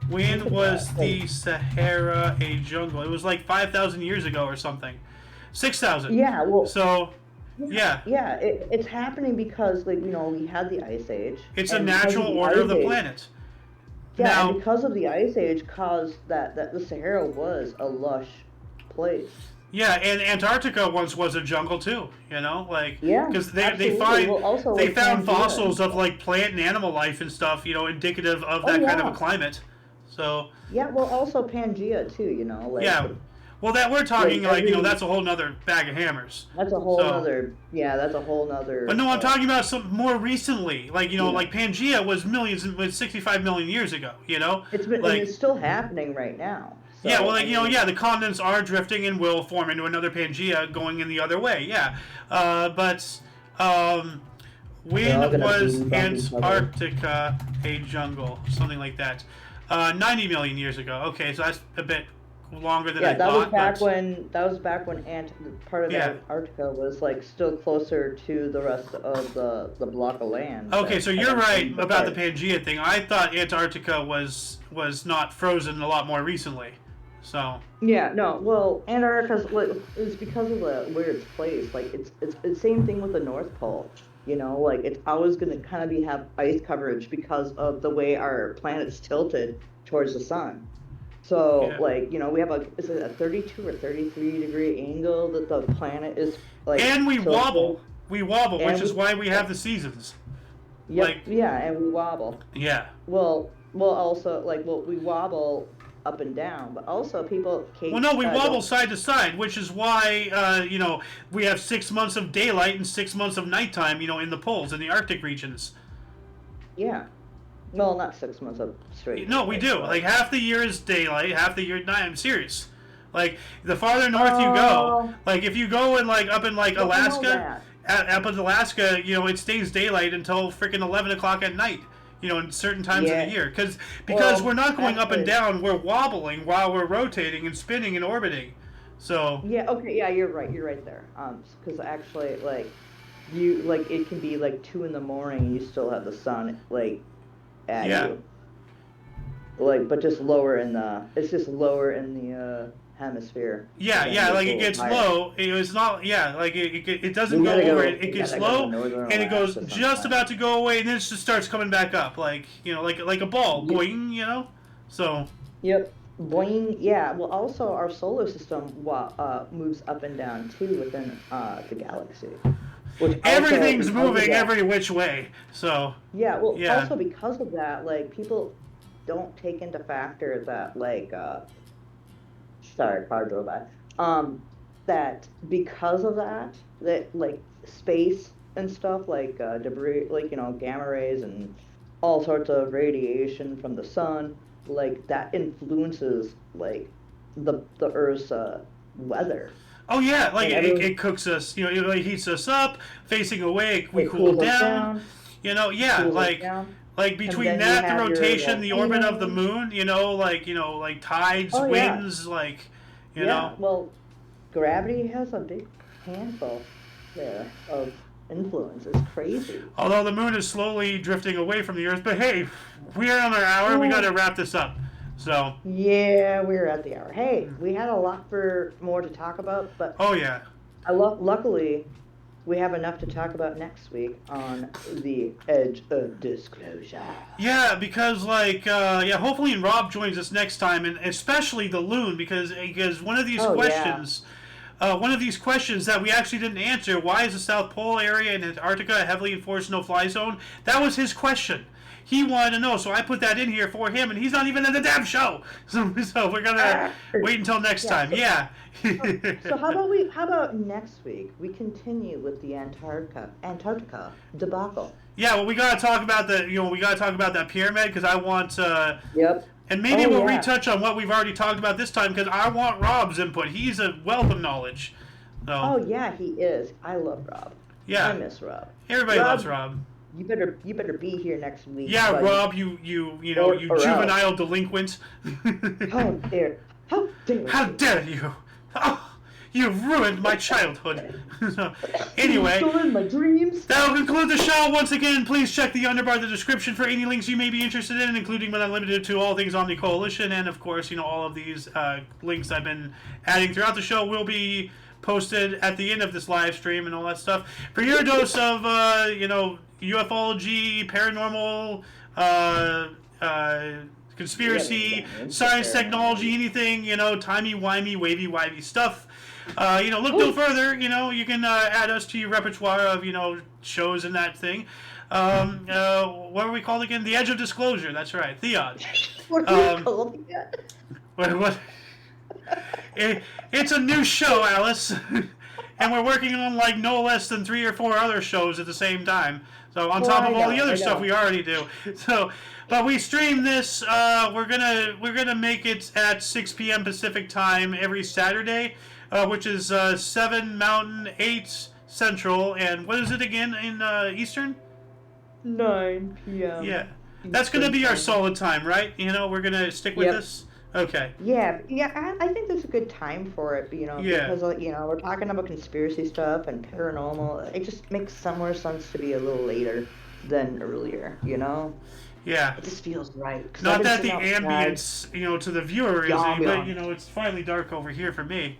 When was the Sahara a jungle? It was like 5,000 years ago or something. 6,000. Yeah, well... So... Yeah, it's happening because, like, we had the Ice Age. It's a natural order of the planet. Yeah, and because of the Ice Age caused that the Sahara was a lush place. Yeah, and Antarctica once was a jungle too, because they found fossils of, like, plant and animal life and stuff, indicative of that kind of a climate. So yeah, well, also Pangea too, Well, that we're talking that's a whole nother bag of hammers. That's a whole nother. Yeah, that's a whole nother. But no, I'm talking about some more recently. Like like Pangea was 65 million years ago. It's been, it's still happening right now. So, yeah, well, I like, mean, the continents are drifting and will form into another Pangea going in the other way. Yeah, but they're all when gonna was beam bump each other. Antarctica a jungle? Something like that. 90 million years ago. Okay, so that's a bit longer than Yeah, I thought, but that was back when part of yeah. Antarctica was like still closer to the rest of the block of land Okay, that so you're right eventually about the apart. Pangea thing. I thought Antarctica was not frozen a lot more recently. So Yeah, no, well, Antarctica's like it's because of the where it's placed. Like it's the same thing with the North Pole. Like it's always gonna kind of be have ice coverage because of the way our planet's tilted towards the sun. So yeah, like, we have is it a 32 or 33-degree angle that the planet is like and we tilted, wobble. We wobble, which and is we why we have yep, the seasons. yep, Like, yeah, and we wobble. yeah. Well, also like we wobble up and down, but also people Well, no, we wobble don't. side to side, which is why we have 6 months of daylight and 6 months of nighttime. In the poles in the Arctic regions. Yeah. Well, not 6 months of straight No, we daylight, do. Like but half the year is daylight, half the year at night. I'm serious. Like the farther north you go, oh, like if you go in like up in like well, I know Alaska, that. up in Alaska, it stays daylight until freaking 11 o'clock at night. In certain times of the Yeah. year, because we're Well, not going up and actually, down. We're wobbling while we're rotating and spinning and orbiting. So yeah. Okay. Yeah, you're right. You're right there. Because actually, like, it can be like 2 in the morning, and you still have the sun like at yeah, you. Like, but just lower in the. It's just lower in the hemisphere than yeah. it's Like a it little gets higher. low. It's not. Yeah, like it doesn't We go gotta over. go. It We gets gotta go to low, northern and it goes Alaska just sometime. about to go away, and then it just starts coming back up. Like like a ball, Yep. boing. So Yep. Boing. Yeah. Well, also our solar system moves up and down too within the galaxy, which also everything's because of moving that. every which way. So Yeah. Well, yeah, also because of that, like people don't take into factor that like sorry, car drove by. That because of that like space and stuff like debris, like gamma rays and all sorts of radiation from the sun, like that influences like the Earth's weather, oh yeah, like and it cooks us. It heats us up. Facing away, we it cool cools us down. down, Yeah, cools us down, like and between then you that, the have your rotation, the orbit of the volcanoes. moon. Like tides, Oh yeah, winds, like you yeah. know. Well, gravity has a big handful there of influence. It's crazy. Although the moon is slowly drifting away from the Earth, but hey, we're on our hour. We got to wrap this up. So, Yeah, we're at the hour. Hey, we had a lot for more to talk about, but oh yeah, luckily we have enough to talk about next week on the Edge of Disclosure. yeah, because hopefully Rob joins us next time, and especially the loon, because one of these Oh yeah. questions. One of these questions that we actually didn't answer, why is the South Pole area in Antarctica a heavily enforced no-fly zone? That was his question. He wanted to know, so I put that in here for him, and he's not even in the damn show. So we're gonna Ah, wait until next yeah. time. Yeah. So how about next week we continue with the Antarctica debacle. Yeah. Well, we gotta talk about that pyramid because I want. Yep. And maybe Oh we'll yeah. retouch on what we've already talked about this time because I want Rob's input. He's a wealth of knowledge. So Oh yeah, he is. I love Rob. I yeah, miss Rob. everybody loves Rob, Rob. you better be here next week, Yeah, buddy. Rob, you Or else. juvenile delinquent. How dare How you? dare you? Oh, you've ruined my childhood. So, You anyway, stolen my dreams. that'll conclude the show. Once again, please check the underbar of the description for any links you may be interested in, including but not limited to all things Omni Coalition, and of course, all of these links I've been adding throughout the show will be posted at the end of this live stream and all that stuff. For your dose of ufology, paranormal, conspiracy, science, technology, anything, timey-wimey, wavy-wivey stuff. Look no further. You can add us to your repertoire of, shows and that thing. What are we called again? The Edge of Disclosure. That's right. Theon. What are you calling it? What? It's a new show, Alice. and we're working on like no less than 3 or 4 other shows at the same time. So on Well, top I of all know, the other I stuff know. we already do. So, but we stream this. We're gonna make it at 6 p.m. Pacific time every Saturday, which is 7 Mountain, 8 Central, and what is it again in Eastern? 9 p.m. Yeah, that's gonna be our Eastern time. solid time, right? We're gonna stick with Yep. this. Okay. Yeah, yeah, I think there's a good time for it, Yeah. because we're talking about conspiracy stuff and paranormal. It just makes some more sense to be a little later than earlier. Yeah. It just feels right. 'Cause I've Not been that the sitting outside. ambience, to the viewer is, The but ambiance. it's finally dark over here for me.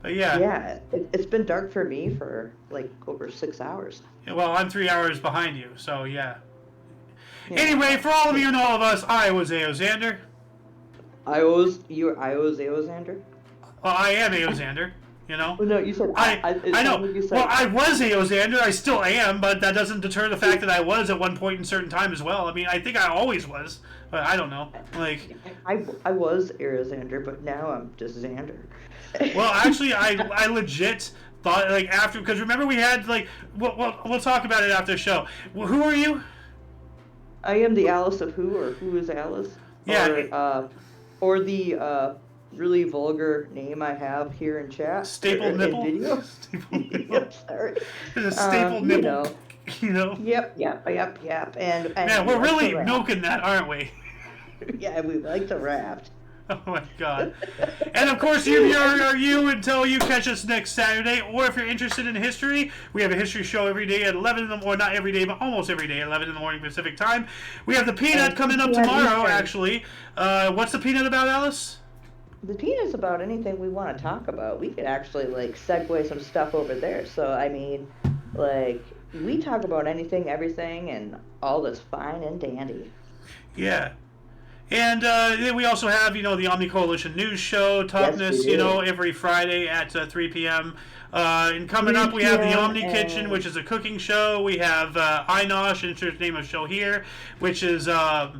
But yeah. Yeah, it's been dark for me for like over 6 hours. Well, I'm 3 hours behind you, so yeah. Yeah. Anyway, for all of you and all of us, I was Aoxander. You're Aoxander? Well, I am Aoxander. Oh, no, you said I it know. sounded like you said, Well, I was Aoxander. I still am, but that doesn't deter the fact that I was at one point in certain time as well. I mean, I think I always was, but I don't know. Like, I was Aoxander, but now I'm just Xander. well, actually, I legit thought like after because remember we had like we'll talk about it after the show. Well, who are you? I am the Alice of Who, or Who is Alice? Yeah. Or the really vulgar name I have here in chat. Staple in nipple. video. Staple nipple. Yep, sorry. It's a staple You nipple. know. Yep. And Man, we we're like to really rap. milking that, aren't we? Yeah, we like to rap. Oh my god. And of course, you are you until you catch us next Saturday. Or if you're interested in history, we have a history show every day at 11 in the morning. Not every day, but almost every day at 11 in the morning Pacific time. We have the Peanut And coming up Peanut tomorrow, Eastern. actually. What's the Peanut about, Alice? The Peanut's about anything we want to talk about. We could actually like segue some stuff over there. So I mean, like we talk about anything, everything, and all that's fine and dandy. Yeah. And then we also have, the Omni Coalition News Show, Toughness, we do. every Friday at 3 p.m. And coming 3 up, we have the p.m. Omni and- Kitchen, which is a cooking show. We have Inosh, insert name of show here, which is Just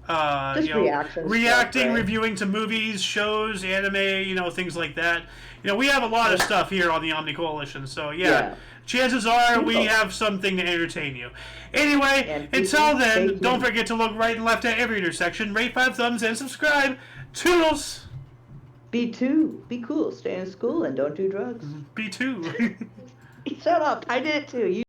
reaction reacting, stuff, right? reviewing to movies, shows, anime, things like that. We have a lot of stuff here on the Omni Coalition. So Yeah. chances are we People. have something to entertain you. Anyway, And until people, stay then, don't tuned. forget to look right and left at every intersection, rate 5 thumbs, and subscribe. Toodles! Be cool, stay in school, and don't do drugs. B2. Shut up! I did it too.